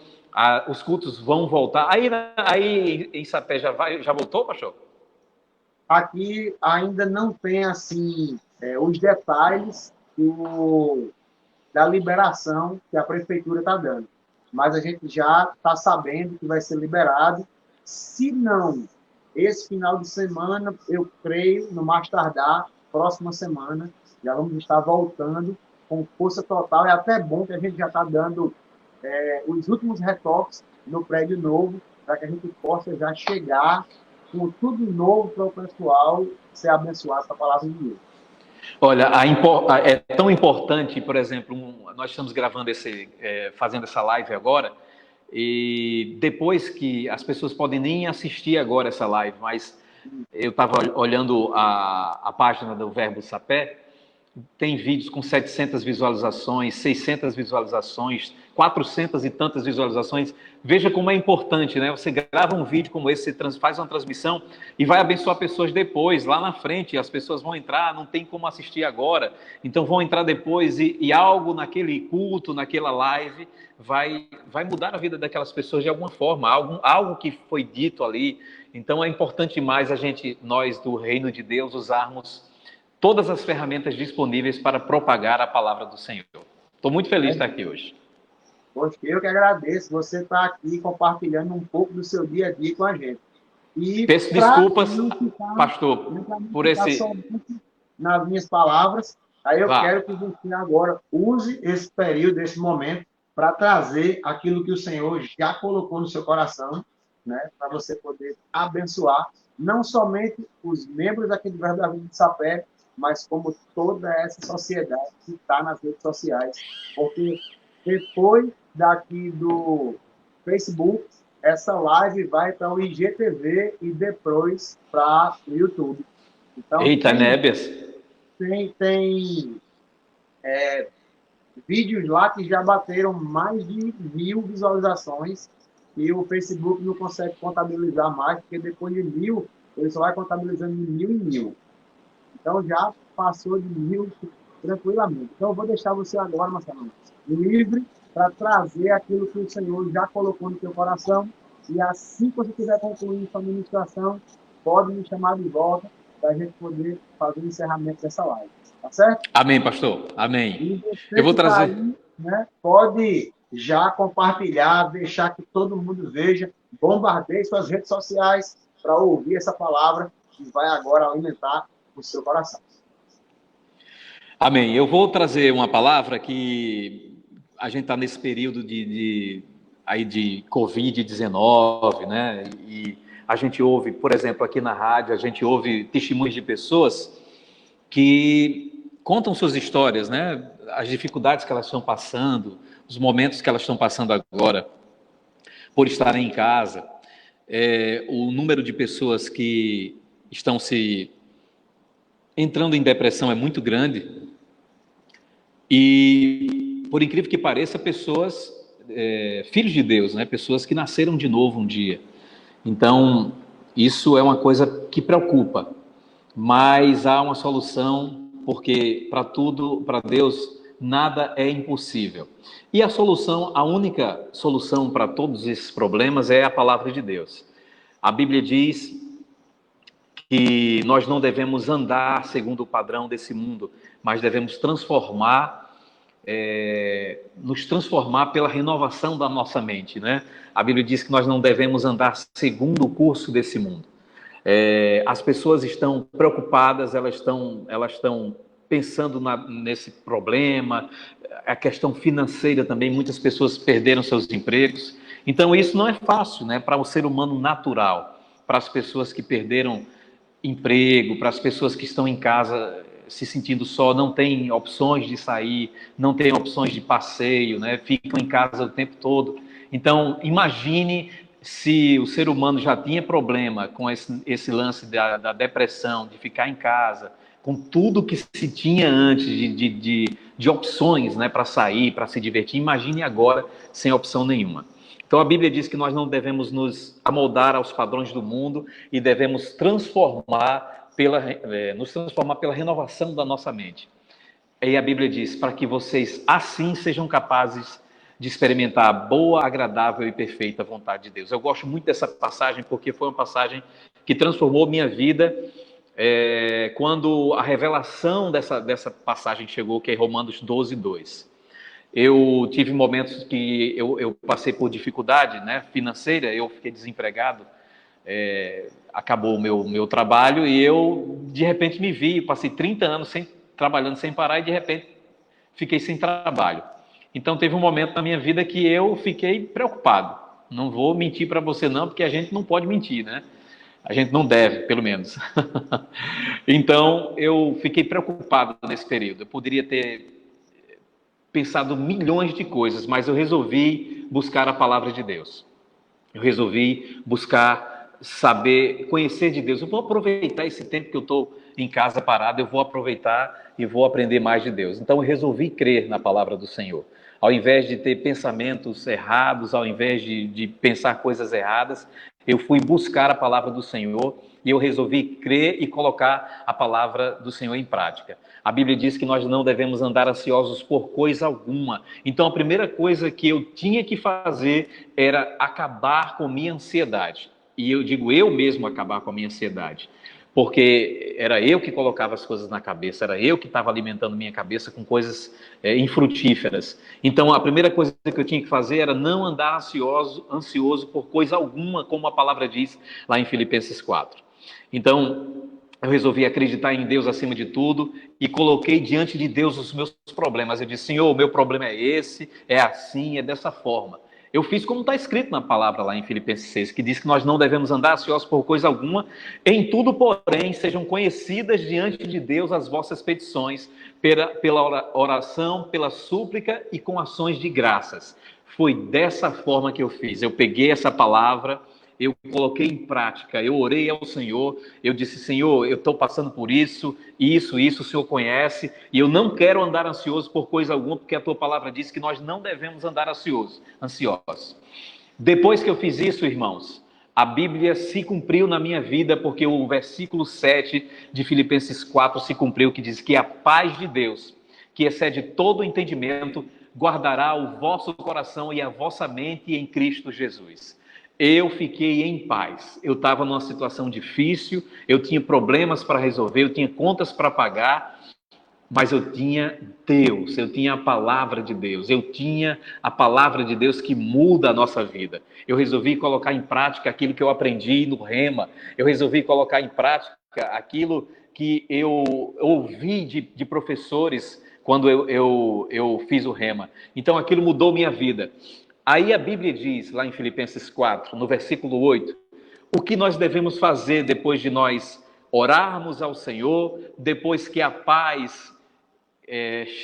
os cultos vão voltar. Aí em Sapé já voltou, pastor? Aqui ainda não tem assim os detalhes da liberação que a prefeitura está dando, mas a gente já está sabendo que vai ser liberado. Se não, esse final de semana, eu creio, no mais tardar, próxima semana, já vamos estar voltando com força total. É até bom que a gente já está dando os últimos retoques no prédio novo, para que a gente possa já chegar com tudo novo para o pessoal ser abençoado com a palavra de Deus. Olha, é tão importante, por exemplo, nós estamos gravando fazendo essa live agora, e depois que as pessoas podem nem assistir agora essa live, mas eu estava olhando a página do Verbo Sapé, tem vídeos com 700 visualizações, 600 visualizações, 400 e tantas visualizações. Veja como é importante, né? Você grava um vídeo como esse, você faz uma transmissão e vai abençoar pessoas depois, lá na frente. As pessoas vão entrar, não tem como assistir agora, então vão entrar depois e algo naquele culto, naquela live, vai mudar a vida daquelas pessoas de alguma forma, algo que foi dito ali. Então é importante demais nós do Reino de Deus, usarmos todas as ferramentas disponíveis para propagar a palavra do Senhor. Estou muito feliz de estar aqui hoje. Poxa, eu que agradeço você estar aqui compartilhando um pouco do seu dia a dia com a gente. E Peço para desculpas, não ficar, pastor, por esse. somente nas minhas palavras, aí eu Vá. quero que você agora use esse período, esse momento, para trazer aquilo que o Senhor já colocou no seu coração, né, para você poder abençoar não somente os membros aqui do Verbo da Vida de Sapé, mas como toda essa sociedade que está nas redes sociais, porque depois daqui do Facebook, essa live vai para o IGTV e depois para o YouTube. Então, Eita, nébias. tem vídeos lá que já bateram mais de 1.000 visualizações e o Facebook não consegue contabilizar mais, porque depois de 1.000, ele só vai contabilizando de 1.000 em 1.000. Então, já passou de 1.000 tranquilamente. Então, eu vou deixar você agora, Marcelo, livre para trazer aquilo que o Senhor já colocou no seu coração. E assim que você quiser concluir sua ministração, pode me chamar de volta para a gente poder fazer o encerramento dessa live. Tá certo? Amém, pastor. E Amém. Eu você vou que está trazer. aí, né, pode já compartilhar, deixar que todo mundo veja, bombardeie suas redes sociais para ouvir essa palavra que vai agora alimentar o seu coração. Amém. Eu vou trazer uma palavra que a gente está nesse período aí de Covid-19, né? E a gente ouve, por exemplo, aqui na rádio, a gente ouve testemunhos de pessoas que contam suas histórias, né? As dificuldades que elas estão passando, os momentos que elas estão passando agora, por estarem em casa. O número de pessoas que estão se entrando em depressão é muito grande. E, por incrível que pareça, pessoas, filhos de Deus, né? Pessoas que nasceram de novo um dia. Então, isso é uma coisa que preocupa, mas há uma solução, porque para tudo, para Deus, nada é impossível. E a solução, a única solução para todos esses problemas é a palavra de Deus. A Bíblia diz que nós não devemos andar segundo o padrão desse mundo, mas devemos nos transformar pela renovação da nossa mente, né? A Bíblia diz que nós não devemos andar segundo o curso desse mundo. As pessoas estão preocupadas, elas estão pensando nesse problema, a questão financeira também, muitas pessoas perderam seus empregos. Então, isso não é fácil, né, para o ser humano natural, para as pessoas que perderam emprego, para as pessoas que estão em casa se sentindo só, não tem opções de sair, não tem opções de passeio, né? Ficam em casa o tempo todo. Então, imagine se o ser humano já tinha problema com esse lance da depressão, de ficar em casa, com tudo que se tinha antes de opções, né, para sair, para se divertir, imagine agora sem opção nenhuma. Então a Bíblia diz que nós não devemos nos amoldar aos padrões do mundo e devemos nos transformar pela renovação da nossa mente. E a Bíblia diz, para que vocês assim sejam capazes de experimentar a boa, agradável e perfeita vontade de Deus. Eu gosto muito dessa passagem porque foi uma passagem que transformou minha vida quando a revelação dessa passagem chegou, que é Romanos 12, 2. Eu tive momentos que eu passei por dificuldade, né, financeira, eu fiquei desempregado, acabou o meu trabalho e eu, de repente, me vi, passei 30 anos trabalhando sem parar e, de repente, fiquei sem trabalho. Então, teve um momento na minha vida que eu fiquei preocupado. Não vou mentir para você não, porque a gente não pode mentir, né? A gente não deve, pelo menos. Então, eu fiquei preocupado nesse período. Eu poderia ter pensado milhões de coisas, mas eu resolvi buscar a palavra de Deus. Eu resolvi buscar saber, conhecer de Deus. Eu vou aproveitar esse tempo que eu estou em casa parado, eu vou aproveitar e vou aprender mais de Deus. Então eu resolvi crer na palavra do Senhor. Ao invés de ter pensamentos errados, ao invés de pensar coisas erradas, eu fui buscar a palavra do Senhor e eu resolvi crer e colocar a palavra do Senhor em prática. A Bíblia diz que nós não devemos andar ansiosos por coisa alguma. Então, a primeira coisa que eu tinha que fazer era acabar com minha ansiedade. E eu digo eu mesmo acabar com a minha ansiedade. porque era eu que colocava as coisas na cabeça, era eu que estava alimentando minha cabeça com coisas infrutíferas. Então, a primeira coisa que eu tinha que fazer era não andar ansioso por coisa alguma, como a palavra diz lá em Filipenses 4. Então, eu resolvi acreditar em Deus acima de tudo e coloquei diante de Deus os meus problemas. Eu disse, Senhor, o meu problema é esse, é assim, é dessa forma. Eu fiz como está escrito na palavra lá em Filipenses 6, que diz que nós não devemos andar ansiosos por coisa alguma. Em tudo, porém, sejam conhecidas diante de Deus as vossas petições, pela oração, pela súplica e com ações de graças. Foi dessa forma que eu fiz. Eu peguei essa palavra, eu coloquei em prática, eu orei ao Senhor, eu disse, Senhor, eu estou passando por isso, o Senhor conhece, e eu não quero andar ansioso por coisa alguma, porque a tua palavra diz que nós não devemos andar ansiosos. Depois que eu fiz isso, irmãos, a Bíblia se cumpriu na minha vida, porque o versículo 7 de Filipenses 4 se cumpriu, que diz que a paz de Deus, que excede todo o entendimento, guardará o vosso coração e a vossa mente em Cristo Jesus. Eu fiquei em paz. Eu estava numa situação difícil, eu tinha problemas para resolver, eu tinha contas para pagar, mas eu tinha Deus, eu tinha a palavra de Deus, eu tinha a palavra de Deus que muda a nossa vida. Eu resolvi colocar em prática aquilo que eu aprendi no Rema, eu resolvi colocar em prática aquilo que eu ouvi de professores quando eu fiz o Rema. Então aquilo mudou minha vida. Aí a Bíblia diz, lá em Filipenses 4, no versículo 8, o que nós devemos fazer depois de nós orarmos ao Senhor, depois que a paz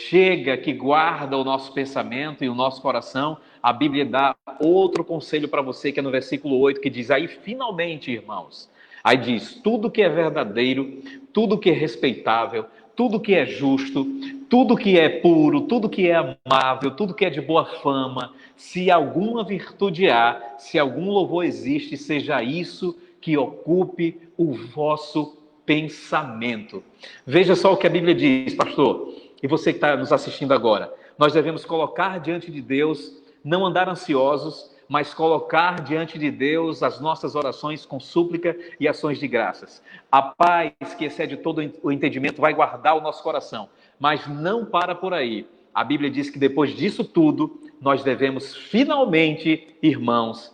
chega, que guarda o nosso pensamento e o nosso coração. A Bíblia dá outro conselho para você, que é no versículo 8, que diz, aí finalmente, irmãos, aí diz, tudo que é verdadeiro, tudo que é respeitável, tudo que é justo, tudo que é puro, tudo que é amável, tudo que é de boa fama, se alguma virtude há, se algum louvor existe, seja isso que ocupe o vosso pensamento. Veja só o que a Bíblia diz, pastor, e você que está nos assistindo agora. Nós devemos colocar diante de Deus, não andar ansiosos, mas colocar diante de Deus as nossas orações com súplica e ações de graças. A paz que excede todo o entendimento vai guardar o nosso coração, mas não para por aí. A Bíblia diz que depois disso tudo, nós devemos finalmente, irmãos,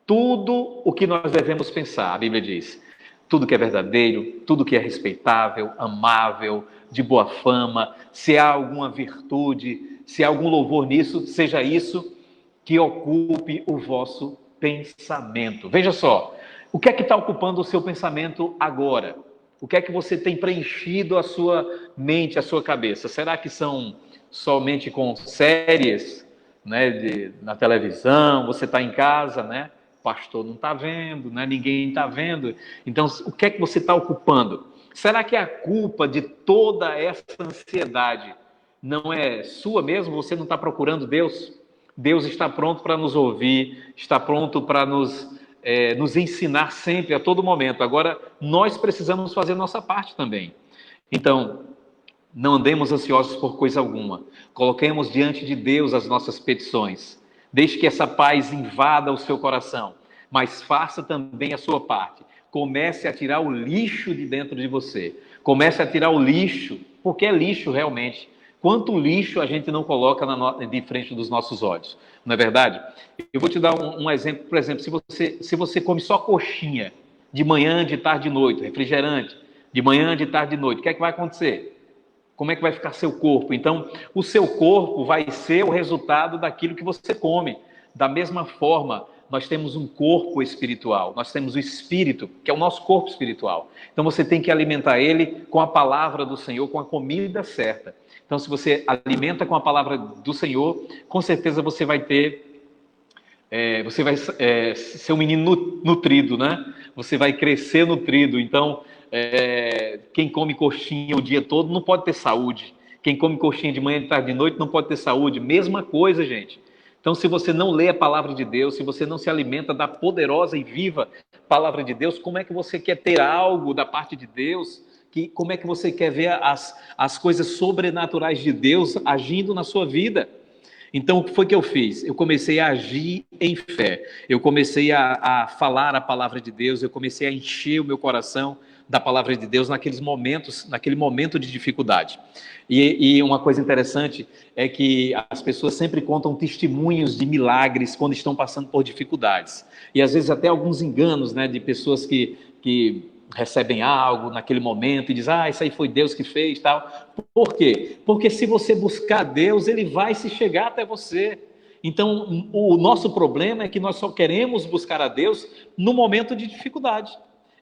tudo o que nós devemos pensar, a Bíblia diz, tudo que é verdadeiro, tudo que é respeitável, amável, de boa fama, se há alguma virtude, se há algum louvor nisso, seja isso que ocupe o vosso pensamento. Veja só, o que é que está ocupando o seu pensamento agora? O que é que você tem preenchido a sua mente, a sua cabeça? Será que são somente com séries, né, na televisão? Você está em casa, né? O pastor não está vendo, né? Ninguém está vendo. Então, o que é que você está ocupando? Será que a culpa de toda essa ansiedade não é sua mesmo? Você não está procurando Deus? Deus está pronto para nos ouvir, está pronto para nos ensinar sempre, a todo momento. Agora, nós precisamos fazer nossa parte também. Então, não andemos ansiosos por coisa alguma. Coloquemos diante de Deus as nossas petições. Deixe que essa paz invada o seu coração, mas faça também a sua parte. Comece a tirar o lixo de dentro de você. Comece a tirar o lixo, porque é lixo realmente. Quanto lixo a gente não coloca de frente dos nossos olhos, não é verdade? Eu vou te dar um exemplo. Por exemplo, se você come só coxinha, de manhã, de tarde, de noite, refrigerante, de manhã, de tarde, de noite, o que é que vai acontecer? Como é que vai ficar seu corpo? Então, o seu corpo vai ser o resultado daquilo que você come. Da mesma forma, nós temos um corpo espiritual, nós temos o espírito, que é o nosso corpo espiritual. Então, você tem que alimentar ele com a palavra do Senhor, com a comida certa. Então, se você alimenta com a palavra do Senhor, com certeza você vai ser um menino nutrido, né? Você vai crescer nutrido. Então, quem come coxinha o dia todo não pode ter saúde. Quem come coxinha de manhã, de tarde, de noite não pode ter saúde. Mesma coisa, gente. Então, se você não lê a palavra de Deus, se você não se alimenta da poderosa e viva palavra de Deus, como é que você quer ter algo da parte de Deus? Como é que você quer ver as coisas sobrenaturais de Deus agindo na sua vida? Então, o que foi que eu fiz? Eu comecei a agir em fé. Eu comecei a falar a palavra de Deus, eu comecei a encher o meu coração da palavra de Deus naqueles momentos, naquele momento de dificuldade. E uma coisa interessante é que as pessoas sempre contam testemunhos de milagres quando estão passando por dificuldades. E às vezes até alguns enganos, né, de pessoas que recebem algo naquele momento e dizem, isso aí foi Deus que fez, tal. Por quê? Porque se você buscar Deus, ele vai se chegar até você. Então, o nosso problema é que nós só queremos buscar a Deus no momento de dificuldade.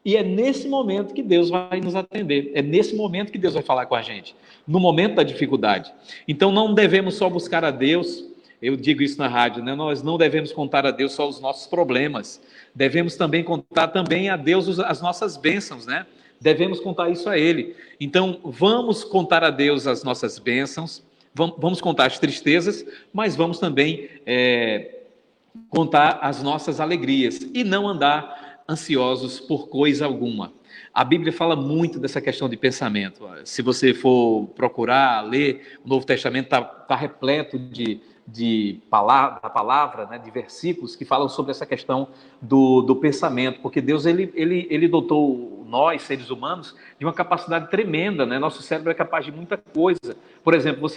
E é nesse momento que Deus vai nos atender. É nesse momento que Deus vai falar com a gente. No momento da dificuldade. Então, não devemos só buscar a Deus. Eu digo isso na rádio, né? Nós não devemos contar a Deus só os nossos problemas. Devemos também contar também a Deus as nossas bênçãos, né? Devemos contar isso a Ele. Então, vamos contar a Deus as nossas bênçãos. Vamos contar as tristezas, mas vamos também contar as nossas alegrias e não andar ansiosos por coisa alguma. A Bíblia fala muito dessa questão de pensamento. Se você for procurar, ler, o Novo Testamento está repleto da palavra, né, de versículos que falam sobre essa questão do pensamento, porque Deus ele dotou nós, seres humanos, de uma capacidade tremenda, né? Nosso cérebro é capaz de muita coisa. Por exemplo,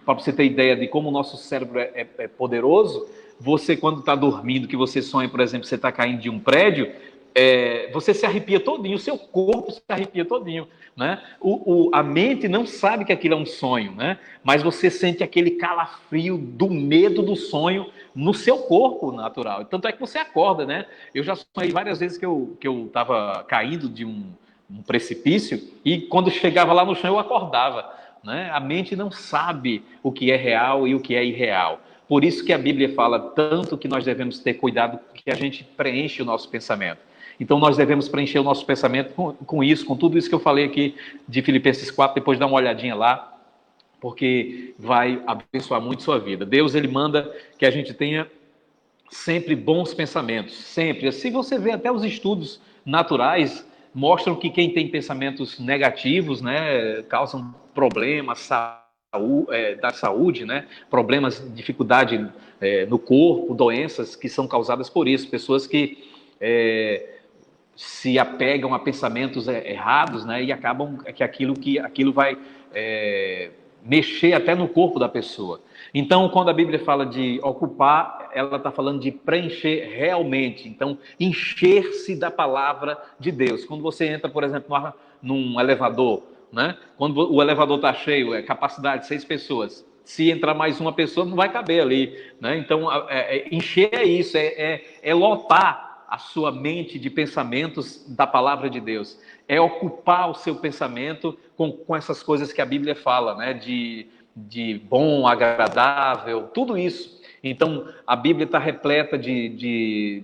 para você ter ideia de como o nosso cérebro é poderoso, você quando está dormindo, que você sonha, por exemplo, você está caindo de um prédio, você se arrepia todinho, o seu corpo se arrepia todinho, né? A mente não sabe que aquilo é um sonho, né? Mas você sente aquele calafrio do medo do sonho no seu corpo natural. Tanto é que você acorda, né? Eu já sonhei várias vezes que eu estava caindo de um precipício e quando chegava lá no chão eu acordava, né? A mente não sabe o que é real e o que é irreal. Por isso que a Bíblia fala tanto que nós devemos ter cuidado que a gente preenche o nosso pensamento. Então, nós devemos preencher o nosso pensamento com isso, com tudo isso que eu falei aqui de Filipenses 4, depois dá uma olhadinha lá, porque vai abençoar muito sua vida. Deus, ele manda que a gente tenha sempre bons pensamentos, sempre. Se você vê até os estudos naturais, mostram que quem tem pensamentos negativos, né, causam problemas da saúde, né, problemas, dificuldade no corpo, doenças que são causadas por isso, pessoas que se apegam a pensamentos errados, né, e acabam que aquilo vai mexer até no corpo da pessoa. Então, quando a Bíblia fala de ocupar, ela está falando de preencher realmente. Então, encher-se da palavra de Deus. Quando você entra, por exemplo, num elevador, né, quando o elevador está cheio, capacidade 6 pessoas. Se entrar mais uma pessoa, não vai caber ali, né? Então, encher é isso, é lotar a sua mente de pensamentos da palavra de Deus, é ocupar o seu pensamento com essas coisas que a Bíblia fala, né? De bom, agradável, tudo isso. Então, a Bíblia está repleta de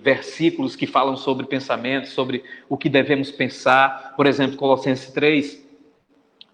versículos que falam sobre pensamentos, sobre o que devemos pensar. Por exemplo, Colossenses 3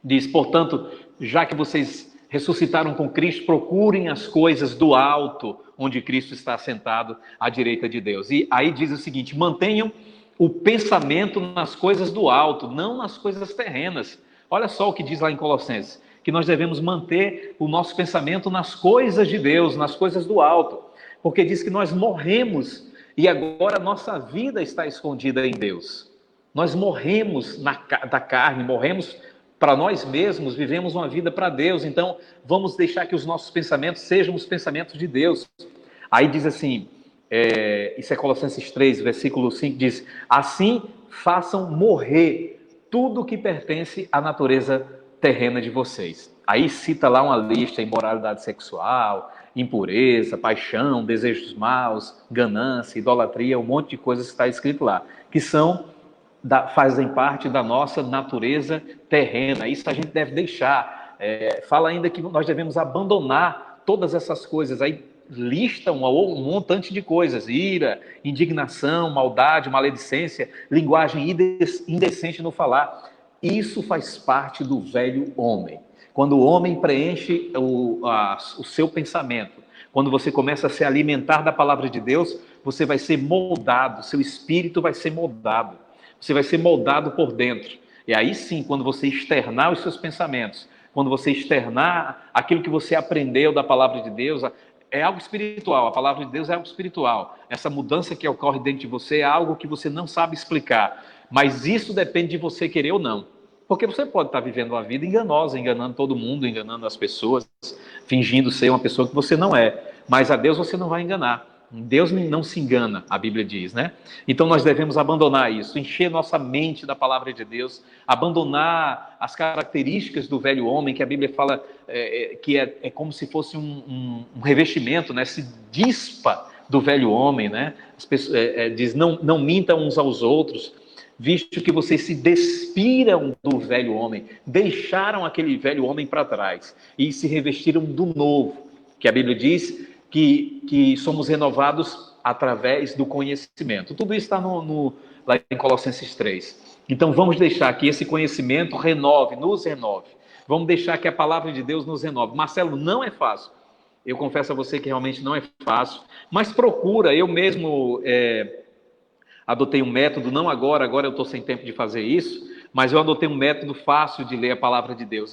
diz, portanto, já que vocês ressuscitaram com Cristo, procurem as coisas do alto, onde Cristo está sentado à direita de Deus. E aí diz o seguinte, mantenham o pensamento nas coisas do alto, não nas coisas terrenas. Olha só o que diz lá em Colossenses, que nós devemos manter o nosso pensamento nas coisas de Deus, nas coisas do alto, porque diz que nós morremos e agora nossa vida está escondida em Deus. Nós morremos da carne, morremos para nós mesmos, vivemos uma vida para Deus, então vamos deixar que os nossos pensamentos sejam os pensamentos de Deus. Aí diz assim, isso é Colossenses 3, versículo 5, diz, assim façam morrer tudo que pertence à natureza terrena de vocês. Aí cita lá uma lista, imoralidade sexual, impureza, paixão, desejos maus, ganância, idolatria, um monte de coisas que está escrito lá, que fazem parte da nossa natureza terrena. Isso a gente deve deixar. Fala ainda que nós devemos abandonar todas essas coisas. Aí lista um montante de coisas: ira, indignação, maldade, maledicência, linguagem indecente no falar. Isso faz parte do velho homem. Quando o homem preenche o seu pensamento, quando você começa a se alimentar da palavra de Deus, você vai ser moldado, seu espírito vai ser moldado. Você vai ser moldado por dentro. E aí sim, quando você externar os seus pensamentos, quando você externar aquilo que você aprendeu da palavra de Deus, é algo espiritual, a palavra de Deus é algo espiritual. Essa mudança que ocorre dentro de você é algo que você não sabe explicar, mas isso depende de você querer ou não. Porque você pode estar vivendo uma vida enganosa, enganando todo mundo, enganando as pessoas, fingindo ser uma pessoa que você não é. Mas a Deus você não vai enganar. Deus não se engana, a Bíblia diz, né? Então nós devemos abandonar isso, encher nossa mente da palavra de Deus, abandonar as características do velho homem, que a Bíblia fala que é como se fosse um revestimento, né? Se dispa do velho homem, né? As pessoas, diz, não mintam uns aos outros, visto que vocês se despiram do velho homem, deixaram aquele velho homem para trás e se revestiram do novo, que a Bíblia diz que somos renovados através do conhecimento. Tudo isso está lá em Colossenses 3. Então vamos deixar que esse conhecimento nos renove. Vamos deixar que a palavra de Deus nos renove. Marcelo, não é fácil. Eu confesso a você que realmente não é fácil, mas procura. Eu mesmo adotei um método, não agora eu estou sem tempo de fazer isso, mas eu adotei um método fácil de ler a palavra de Deus.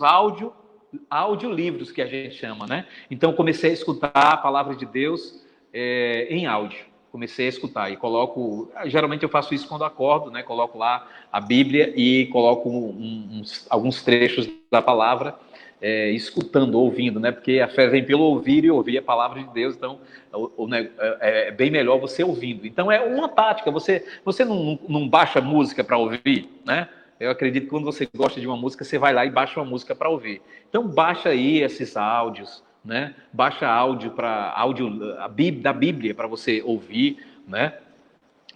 Audiolivros, que a gente chama, né? Então, comecei a escutar a palavra de Deus em áudio. Comecei a escutar e coloco... Geralmente eu faço isso quando acordo, né? Coloco lá a Bíblia e coloco alguns trechos da palavra, escutando, ouvindo, né? Porque a fé vem pelo ouvir e ouvir a palavra de Deus, então é bem melhor você ouvindo. Então, é uma tática. Você não baixa música para ouvir, né? Eu acredito que quando você gosta de uma música, você vai lá e baixa uma música para ouvir. Então, baixa aí esses áudios, né? Baixa áudio da Bíblia para você ouvir, né?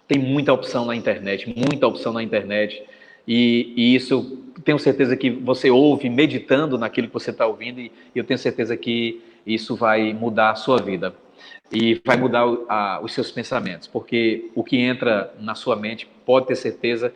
Tem muita opção na internet, muita opção na internet. E isso, tenho certeza que você ouve meditando naquilo que você está ouvindo, e eu tenho certeza que isso vai mudar a sua vida. E vai mudar os seus pensamentos, porque o que entra na sua mente, pode ter certeza,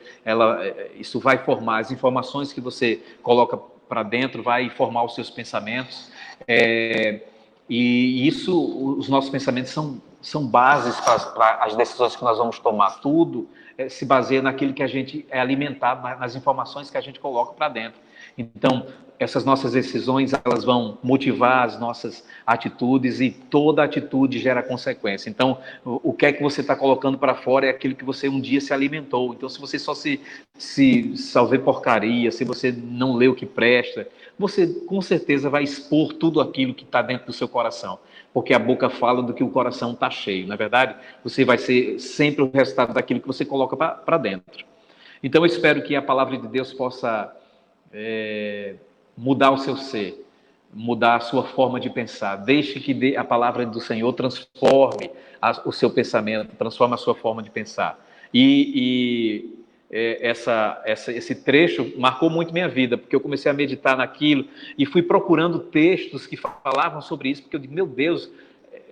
isso vai formar as informações que você coloca para dentro, vai formar os seus pensamentos, e isso, os nossos pensamentos são bases para as decisões que nós vamos tomar. Tudo se baseia naquilo que a gente é alimentado, nas informações que a gente coloca para dentro. Então, essas nossas decisões, elas vão motivar as nossas atitudes, e toda atitude gera consequência. Então, o que é que você está colocando para fora é aquilo que você um dia se alimentou. Então, se você só vê porcaria, se você não lê o que presta, você com certeza vai expor tudo aquilo que está dentro do seu coração. Porque a boca fala do que o coração está cheio, não é verdade? Você vai ser sempre o resultado daquilo que você coloca para dentro. Então, eu espero que a palavra de Deus possa mudar o seu ser, mudar a sua forma de pensar. Deixe que a palavra do Senhor transforme o seu pensamento, transforme a sua forma de pensar. Esse trecho marcou muito minha vida, porque eu comecei a meditar naquilo e fui procurando textos que falavam sobre isso, porque eu digo, meu Deus,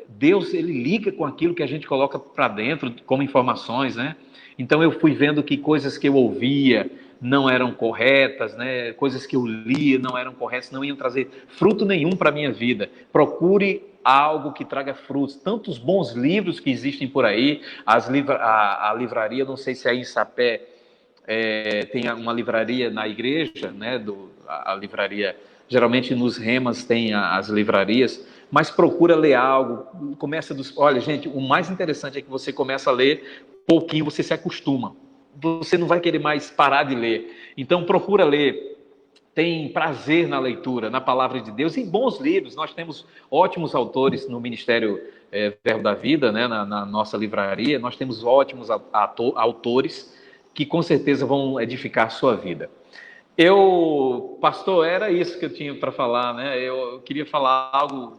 Deus, ele liga com aquilo que a gente coloca para dentro como informações, né? Então eu fui vendo que coisas que eu ouvia não eram corretas, né? Coisas que eu lia não eram corretas, não iam trazer fruto nenhum para a minha vida. Procure algo que traga frutos. Tantos bons livros que existem por aí, a livraria, não sei se aí em Sapé tem uma livraria na igreja, né? A livraria, geralmente nos remas tem as livrarias, mas procura ler algo, olha, gente, o mais interessante é que você começa a ler, pouquinho você se acostuma. Você não vai querer mais parar de ler. Então, procura ler. Tem prazer na leitura, na palavra de Deus, e bons livros. Nós temos ótimos autores no Ministério Verbo da Vida, né, na nossa livraria. Nós temos ótimos autores que com certeza vão edificar a sua vida. Pastor, era isso que eu tinha para falar, né? Eu queria falar algo...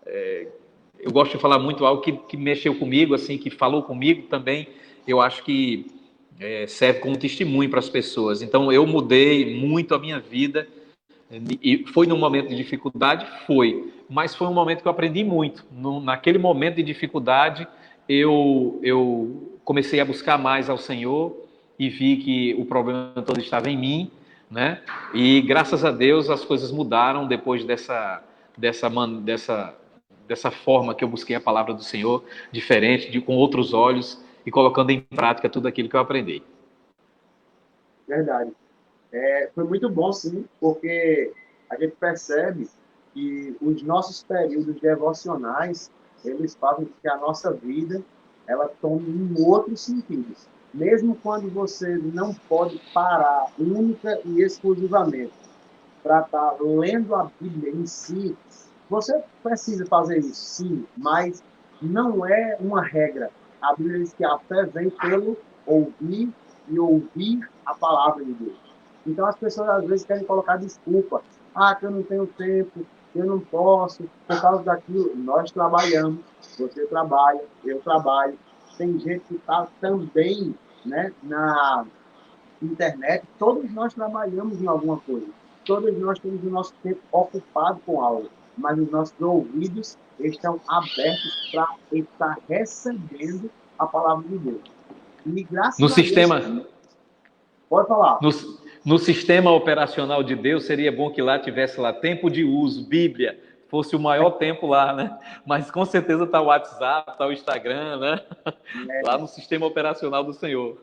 eu gosto de falar muito algo que mexeu comigo, assim, que falou comigo também. Eu acho que serve como testemunho para as pessoas. Então, eu mudei muito a minha vida, e foi num momento de dificuldade? Foi, mas foi um momento que eu aprendi muito. Naquele momento de dificuldade, eu comecei a buscar mais ao Senhor e vi que o problema todo estava em mim, né? E graças a Deus as coisas mudaram depois dessa forma que eu busquei a palavra do Senhor, diferente, com outros olhos, e colocando em prática tudo aquilo que eu aprendi. Verdade. Foi muito bom, sim, porque a gente percebe que os nossos períodos devocionais, eles fazem com que a nossa vida ela tome um outro sentido. Mesmo quando você não pode parar única e exclusivamente para estar lendo a Bíblia em si, você precisa fazer isso, sim, mas não é uma regra. A Bíblia diz que a fé vem pelo ouvir e ouvir a palavra de Deus. Então as pessoas às vezes querem colocar desculpa. Ah, que eu não tenho tempo, que eu não posso, por causa daquilo. Nós trabalhamos, você trabalha, eu trabalho. Tem gente que está também, né, na internet, todos nós trabalhamos em alguma coisa. Todos nós temos o nosso tempo ocupado com algo, mas os nossos ouvidos estão abertos para estar recebendo a palavra de Deus. E No graças a Deus, sistema, pode falar. no, no sistema operacional de Deus, seria bom que lá tivesse lá tempo de uso, Bíblia, fosse o maior tempo lá, né? Mas com certeza está o WhatsApp, está o Instagram, né? Lá no sistema operacional do Senhor.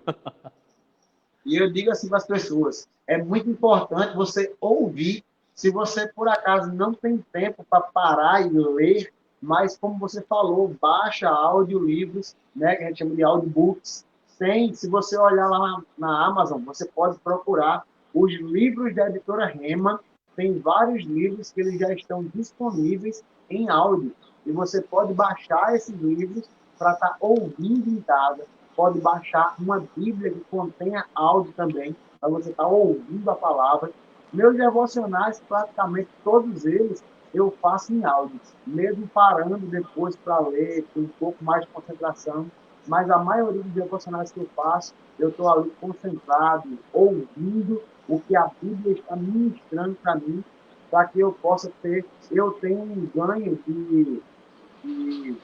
E eu digo assim para as pessoas, é muito importante você ouvir. Se você, por acaso, não tem tempo para parar e ler, mas, como você falou, baixa audiolivros, né, que a gente chama de audiobooks. Tem, se você olhar lá na Amazon, você pode procurar os livros da editora Rema. Tem vários livros que eles já estão disponíveis em áudio. E você pode baixar esses livros para estar ouvindo em casa. Pode baixar uma Bíblia que contenha áudio também, para você estar ouvindo a palavra. Meus devocionais, praticamente todos eles, eu faço em áudio, mesmo parando depois para ler, com um pouco mais de concentração, mas a maioria dos devocionais que eu faço, eu estou ali concentrado, ouvindo o que a Bíblia está ministrando para mim, para que eu possa ter, eu tenho um ganho de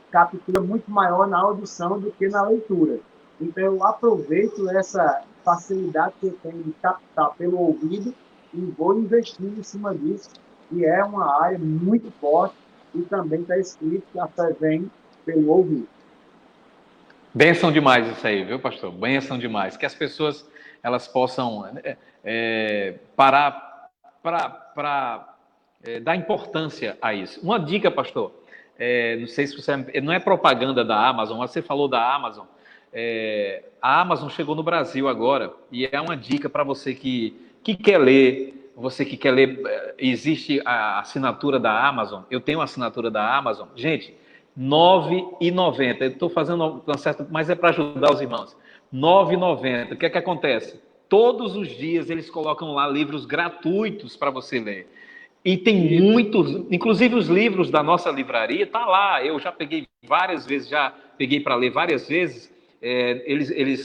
captura muito maior na audição do que na leitura. Então, eu aproveito essa facilidade que eu tenho de captar pelo ouvido e vou investindo em cima disso, que é uma área muito forte e também está escrito que a fé vem pelo ouvido. Bênção demais isso aí, viu, pastor? Bênção demais. Que as pessoas elas possam parar para dar importância a isso. Uma dica, pastor, não sei se você... Não é propaganda da Amazon, mas você falou da Amazon. A Amazon chegou no Brasil agora e é uma dica para você que quer ler, você que quer ler, existe a assinatura da Amazon, eu tenho a assinatura da Amazon. Gente, R$ 9,90. Eu estou fazendo uma certa, mas é para ajudar os irmãos. R$ 9,90. O que é que acontece? Todos os dias eles colocam lá livros gratuitos para você ler. E tem muitos, inclusive os livros da nossa livraria, tá lá. Eu já peguei várias vezes, já peguei para ler várias vezes.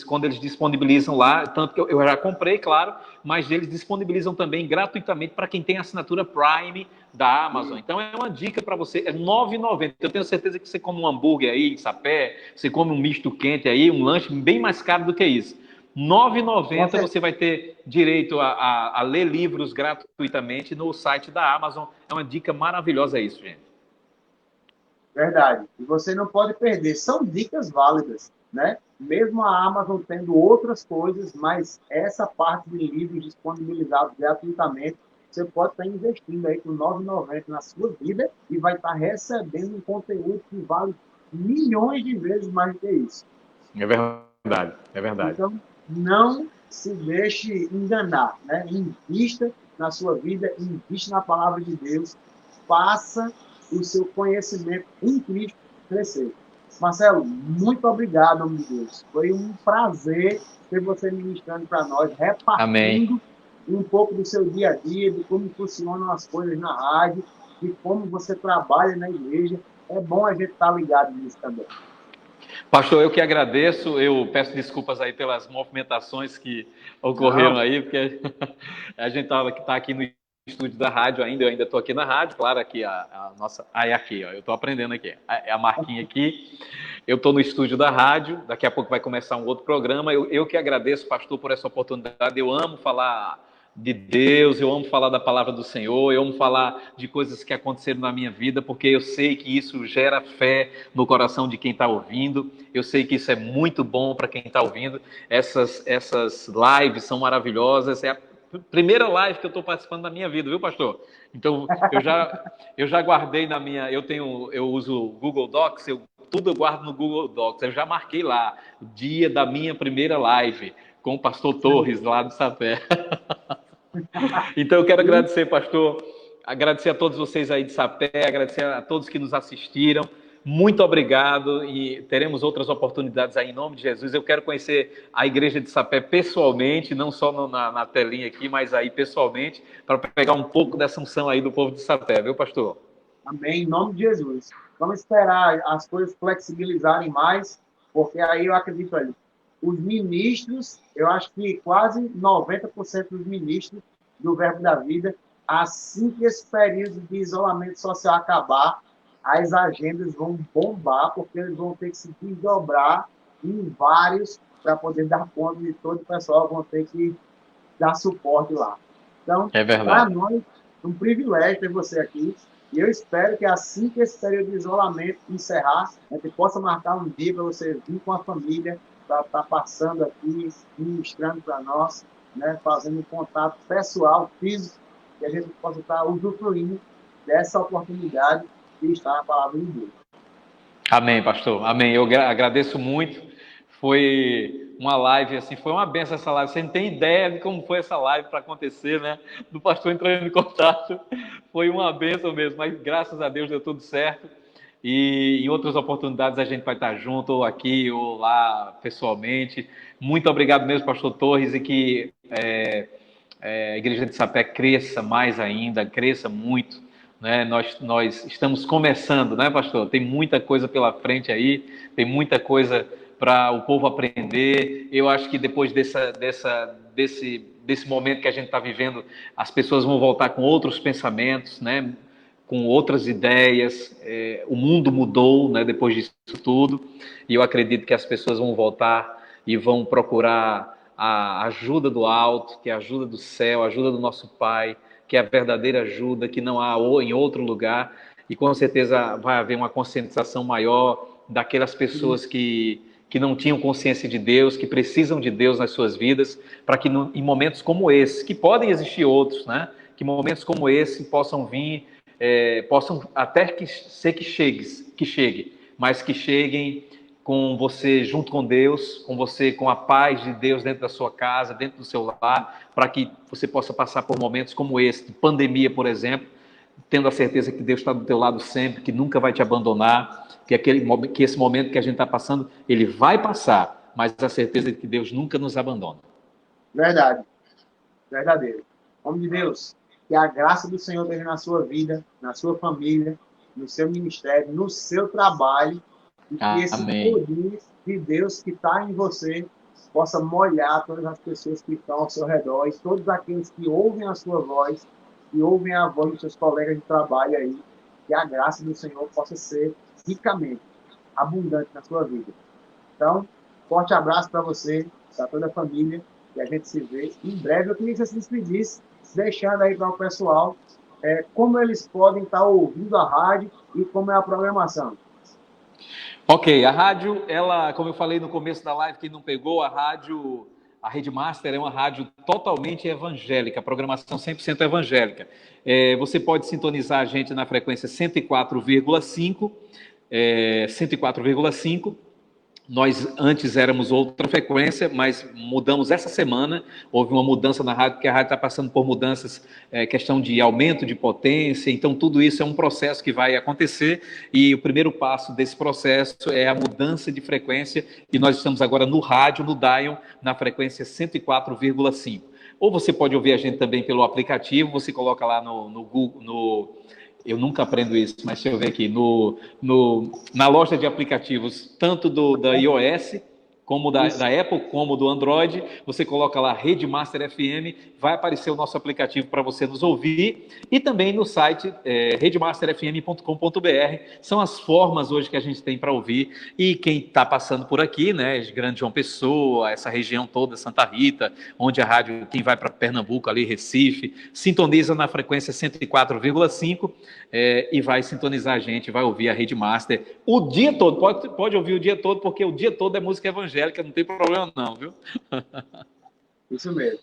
Quando eles disponibilizam lá, tanto que eu já comprei, claro, mas eles disponibilizam também gratuitamente para quem tem assinatura Prime da Amazon. Então é uma dica para você, é R$ 9,90. Eu tenho certeza que você come um hambúrguer aí em Sapé, você come um misto quente aí, um lanche bem mais caro do que isso. R$ 9,90 você vai ter direito a ler livros gratuitamente no site da Amazon. É uma dica maravilhosa isso, gente. Verdade. E você não pode perder. São dicas válidas, né? Mesmo a Amazon tendo outras coisas, mas essa parte de livros disponibilizados gratuitamente, você pode estar investindo aí com R$ 9,90 na sua vida e vai estar recebendo um conteúdo que vale milhões de vezes mais do que isso. É verdade, é verdade. Então, não se deixe enganar, né? Invista na sua vida, invista na palavra de Deus, faça o seu conhecimento em Cristo crescer. Marcelo, muito obrigado, meu Deus. Foi um prazer ter você ministrando para nós, repartindo Amém. um pouco do seu dia a dia, de como funcionam as coisas na rádio, de como você trabalha na igreja. É bom a gente estar ligado nisso também. Pastor, eu que agradeço, eu peço desculpas aí pelas movimentações que ocorreram aí, porque a gente tá aqui no estúdio da rádio ainda, eu ainda estou aqui na rádio, claro, aqui a nossa... é aqui, ó, eu estou aprendendo aqui, é a marquinha aqui, eu estou no estúdio da rádio, daqui a pouco vai começar um outro programa, eu que agradeço, pastor, por essa oportunidade, eu amo falar de Deus, eu amo falar da palavra do Senhor, eu amo falar de coisas que aconteceram na minha vida, porque eu sei que isso gera fé no coração de quem está ouvindo, eu sei que isso é muito bom para quem está ouvindo, essas lives são maravilhosas, primeira live que eu estou participando da minha vida, viu, pastor? Então, eu já guardei na minha... Eu uso o Google Docs, tudo eu guardo no Google Docs. Eu já marquei lá o dia da minha primeira live com o pastor Torres, lá do Sapé. Então, eu quero agradecer, pastor, agradecer a todos vocês aí de Sapé, agradecer a todos que nos assistiram. Muito obrigado e teremos outras oportunidades aí em nome de Jesus. Eu quero conhecer a igreja de Sapé pessoalmente, não só na telinha aqui, mas aí pessoalmente, para pegar um pouco dessa unção aí do povo de Sapé, viu, pastor? Amém, em nome de Jesus. Vamos esperar as coisas flexibilizarem mais, porque aí eu acredito ali. Os ministros, eu acho que quase 90% dos ministros do Verbo da Vida, assim que esse período de isolamento social acabar, as agendas vão bombar, porque eles vão ter que se desdobrar em vários para poder dar conta de todo o pessoal, vão ter que dar suporte lá. Então, É para verdade. nós, é um privilégio ter você aqui. E eu espero que assim que esse período de isolamento encerrar, a gente possa marcar um dia para você vir com a família, para estar passando aqui, ministrando para nós, né, fazendo um contato pessoal, físico, que a gente possa estar usufruindo dessa oportunidade de estar na palavra de Deus. Amém, pastor. Amém. Eu agradeço muito. Foi uma live, assim, foi uma benção essa live. Você não tem ideia de como foi essa live para acontecer, né? Do pastor entrando em contato. Foi uma benção mesmo, mas graças a Deus deu tudo certo. E em outras oportunidades a gente vai estar junto, ou aqui, ou lá, pessoalmente. Muito obrigado mesmo, pastor Torres, e que a Igreja de Sapé cresça mais ainda, cresça muito. Né? Nós estamos começando, né, pastor? Tem muita coisa pela frente aí, tem muita coisa para o povo aprender. Eu acho que depois desse momento que a gente está vivendo, as pessoas vão voltar com outros pensamentos, né? Com outras ideias. O mundo mudou, né, depois disso tudo, e eu acredito que as pessoas vão voltar e vão procurar a ajuda do alto, que é a ajuda do céu, a ajuda do nosso Pai, que é a verdadeira ajuda, que não há em outro lugar, e com certeza vai haver uma conscientização maior daquelas pessoas que não tinham consciência de Deus, que precisam de Deus nas suas vidas, para que em momentos como esse, que podem existir outros, né? Que momentos como esse possam vir, possam até que chegue, mas que cheguem com você junto com Deus, com você com a paz de Deus dentro da sua casa, dentro do seu lar, para que você possa passar por momentos como esse, de pandemia, por exemplo, tendo a certeza que Deus está do teu lado sempre, que nunca vai te abandonar, que esse momento que a gente está passando, ele vai passar, mas a certeza de que Deus nunca nos abandona. Verdade, verdadeiro. Homem de Deus, que a graça do Senhor esteja na sua vida, na sua família, no seu ministério, no seu trabalho, e que esse Amém. poder de Deus que está em você possa molhar todas as pessoas que estão ao seu redor e todos aqueles que ouvem a sua voz, que ouvem a voz dos seus colegas de trabalho aí, que a graça do Senhor possa ser ricamente abundante na sua vida. Então, forte abraço para você, para toda a família, e a gente se vê em breve. Eu queria que você se despedisse, deixando aí para o pessoal como eles podem estar ouvindo a rádio e como é a programação. Ok, a rádio, ela, como eu falei no começo da live, quem não pegou, a Rede Master é uma rádio totalmente evangélica, programação 100% evangélica. Você pode sintonizar a gente na frequência 104,5, 104,5. Nós antes éramos outra frequência, mas mudamos essa semana. Houve uma mudança na rádio, porque a rádio está passando por mudanças, questão de aumento de potência. Então, tudo isso é um processo que vai acontecer. E o primeiro passo desse processo é a mudança de frequência. E nós estamos agora no rádio, no Dial, na frequência 104,5. Ou você pode ouvir a gente também pelo aplicativo. Você coloca lá no Google, eu nunca aprendo isso, mas deixa eu ver aqui, na loja de aplicativos, tanto da iOS, como da Apple, como do Android, você coloca lá Rede Master FM, vai aparecer o nosso aplicativo para você nos ouvir, e também no site redemasterfm.com.br, são as formas hoje que a gente tem para ouvir, e quem está passando por aqui, né, Grande João Pessoa, essa região toda, Santa Rita, onde a rádio, quem vai para Pernambuco, ali, Recife, sintoniza na frequência 104,5, e vai sintonizar a gente, vai ouvir a Rede Master o dia todo, pode ouvir o dia todo, porque o dia todo é música evangélica, não tem problema não, viu? Isso mesmo.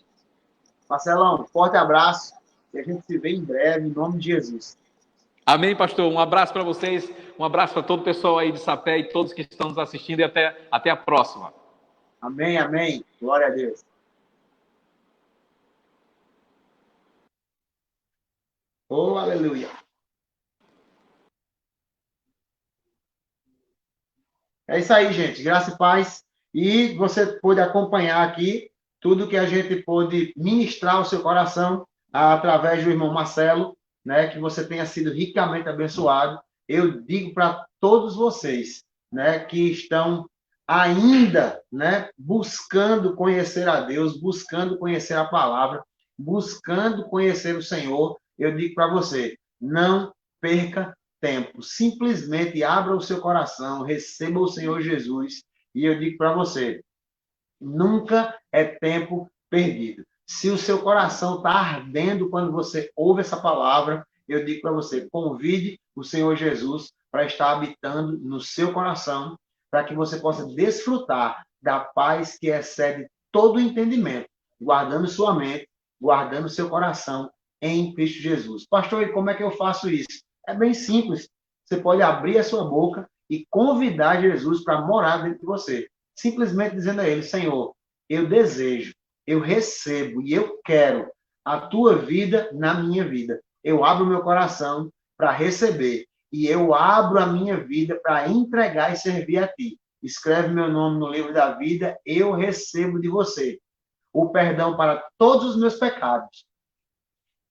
Marcelão, forte abraço e a gente se vê em breve, em nome de Jesus. Amém, pastor. Um abraço para vocês, um abraço para todo o pessoal aí de Sapé e todos que estão nos assistindo e até a próxima. Amém, amém. Glória a Deus. Oh, aleluia. É isso aí, gente. Graça e paz. E você pôde acompanhar aqui tudo que a gente pôde ministrar ao seu coração através do irmão Marcelo, né? Que você tenha sido ricamente abençoado. Eu digo para todos vocês, né? Que estão ainda, né? Buscando conhecer a Deus, buscando conhecer a palavra, buscando conhecer o Senhor. Eu digo para você, não perca tempo. Simplesmente abra o seu coração, receba o Senhor Jesus. E eu digo para você, nunca é tempo perdido. Se o seu coração está ardendo quando você ouve essa palavra, eu digo para você, convide o Senhor Jesus para estar habitando no seu coração, para que você possa desfrutar da paz que excede todo o entendimento, guardando sua mente, guardando seu coração em Cristo Jesus. Pastor, e como é que eu faço isso? É bem simples. Você pode abrir a sua boca e convidar Jesus para morar dentro de você. Simplesmente dizendo a ele, Senhor, eu desejo, eu recebo e eu quero a tua vida na minha vida. Eu abro meu coração para receber e eu abro a minha vida para entregar e servir a ti. Escreve meu nome no livro da vida, eu recebo de você o perdão para todos os meus pecados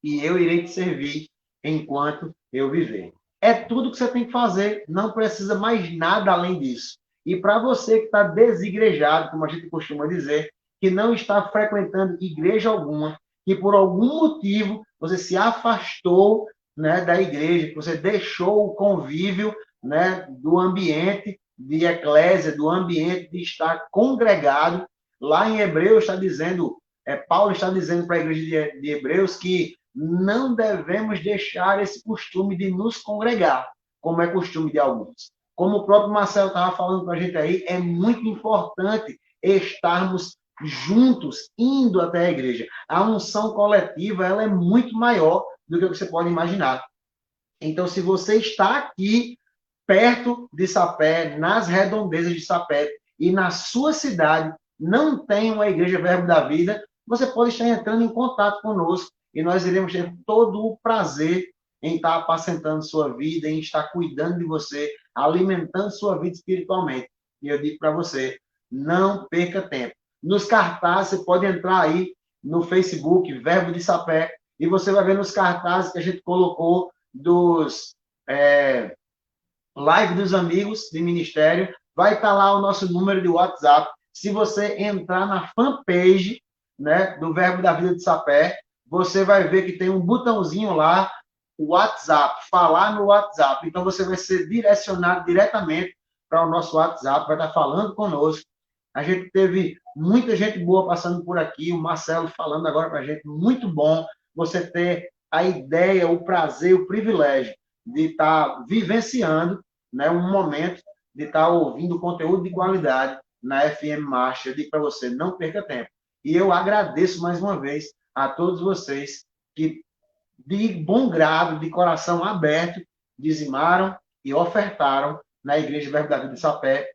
e eu irei te servir enquanto eu viver. É tudo que você tem que fazer, não precisa mais nada além disso. E para você que está desigrejado, como a gente costuma dizer, que não está frequentando igreja alguma, que por algum motivo você se afastou, né, da igreja, que você deixou o convívio, né, do ambiente de eclésia, do ambiente de estar congregado, lá em Hebreus está dizendo, Paulo está dizendo para a igreja de Hebreus que não devemos deixar esse costume de nos congregar, como é costume de alguns. Como o próprio Marcelo estava falando para a gente aí, é muito importante estarmos juntos, indo até a igreja. A unção coletiva, ela é muito maior do que você pode imaginar. Então, se você está aqui, perto de Sapé, nas redondezas de Sapé, e na sua cidade não tem uma igreja Verbo da Vida, você pode estar entrando em contato conosco e nós iremos ter todo o prazer em estar apacentando sua vida, em estar cuidando de você, alimentando sua vida espiritualmente. E eu digo para você, não perca tempo. Nos cartazes, você pode entrar aí no Facebook, Verbo de Sapé, e você vai ver nos cartazes que a gente colocou dos live dos amigos de ministério, vai estar lá o nosso número de WhatsApp. Se você entrar na fanpage, né, do Verbo da Vida de Sapé, você vai ver que tem um botãozinho lá, o WhatsApp, falar no WhatsApp. Então você vai ser direcionado diretamente para o nosso WhatsApp, vai estar falando conosco. A gente teve muita gente boa passando por aqui, o Marcelo falando agora para a gente, muito bom você ter a ideia, o prazer, o privilégio de estar vivenciando, né, um momento de estar ouvindo conteúdo de qualidade na FM Marcha. Eu digo para você, não perca tempo. E eu agradeço mais uma vez a todos vocês que, de bom grado, de coração aberto, dizimaram e ofertaram na Igreja Verbo da Vida de Sapé.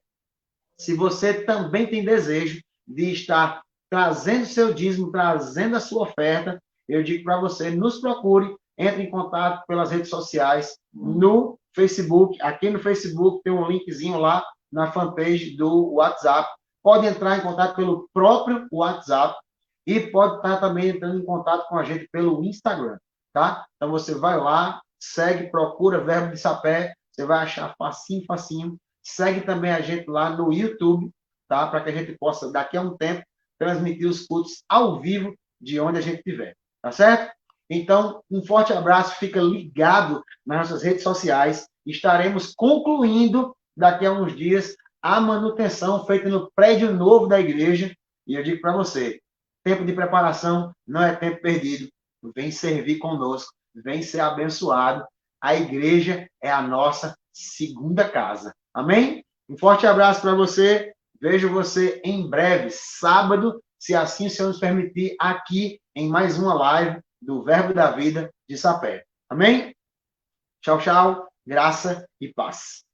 Se você também tem desejo de estar trazendo seu dízimo, trazendo a sua oferta, eu digo para você, nos procure, entre em contato pelas redes sociais, no Facebook, aqui no Facebook tem um linkzinho lá na fanpage do WhatsApp. Pode entrar em contato pelo próprio WhatsApp e pode estar também entrando em contato com a gente pelo Instagram, tá? Então você vai lá, segue, procura Verbo de Sapé, você vai achar facinho, facinho. Segue também a gente lá no YouTube, tá? Para que a gente possa, daqui a um tempo, transmitir os cultos ao vivo de onde a gente estiver, tá certo? Então, um forte abraço, fica ligado nas nossas redes sociais. Estaremos concluindo, daqui a uns dias, a manutenção feita no prédio novo da igreja. E eu digo para você, tempo de preparação não é tempo perdido. Vem servir conosco, vem ser abençoado. A igreja é a nossa segunda casa. Amém? Um forte abraço para você. Vejo você em breve, sábado, se assim o Senhor nos permitir, aqui em mais uma live do Verbo da Vida de Sapé. Amém? Tchau, tchau. Graça e paz.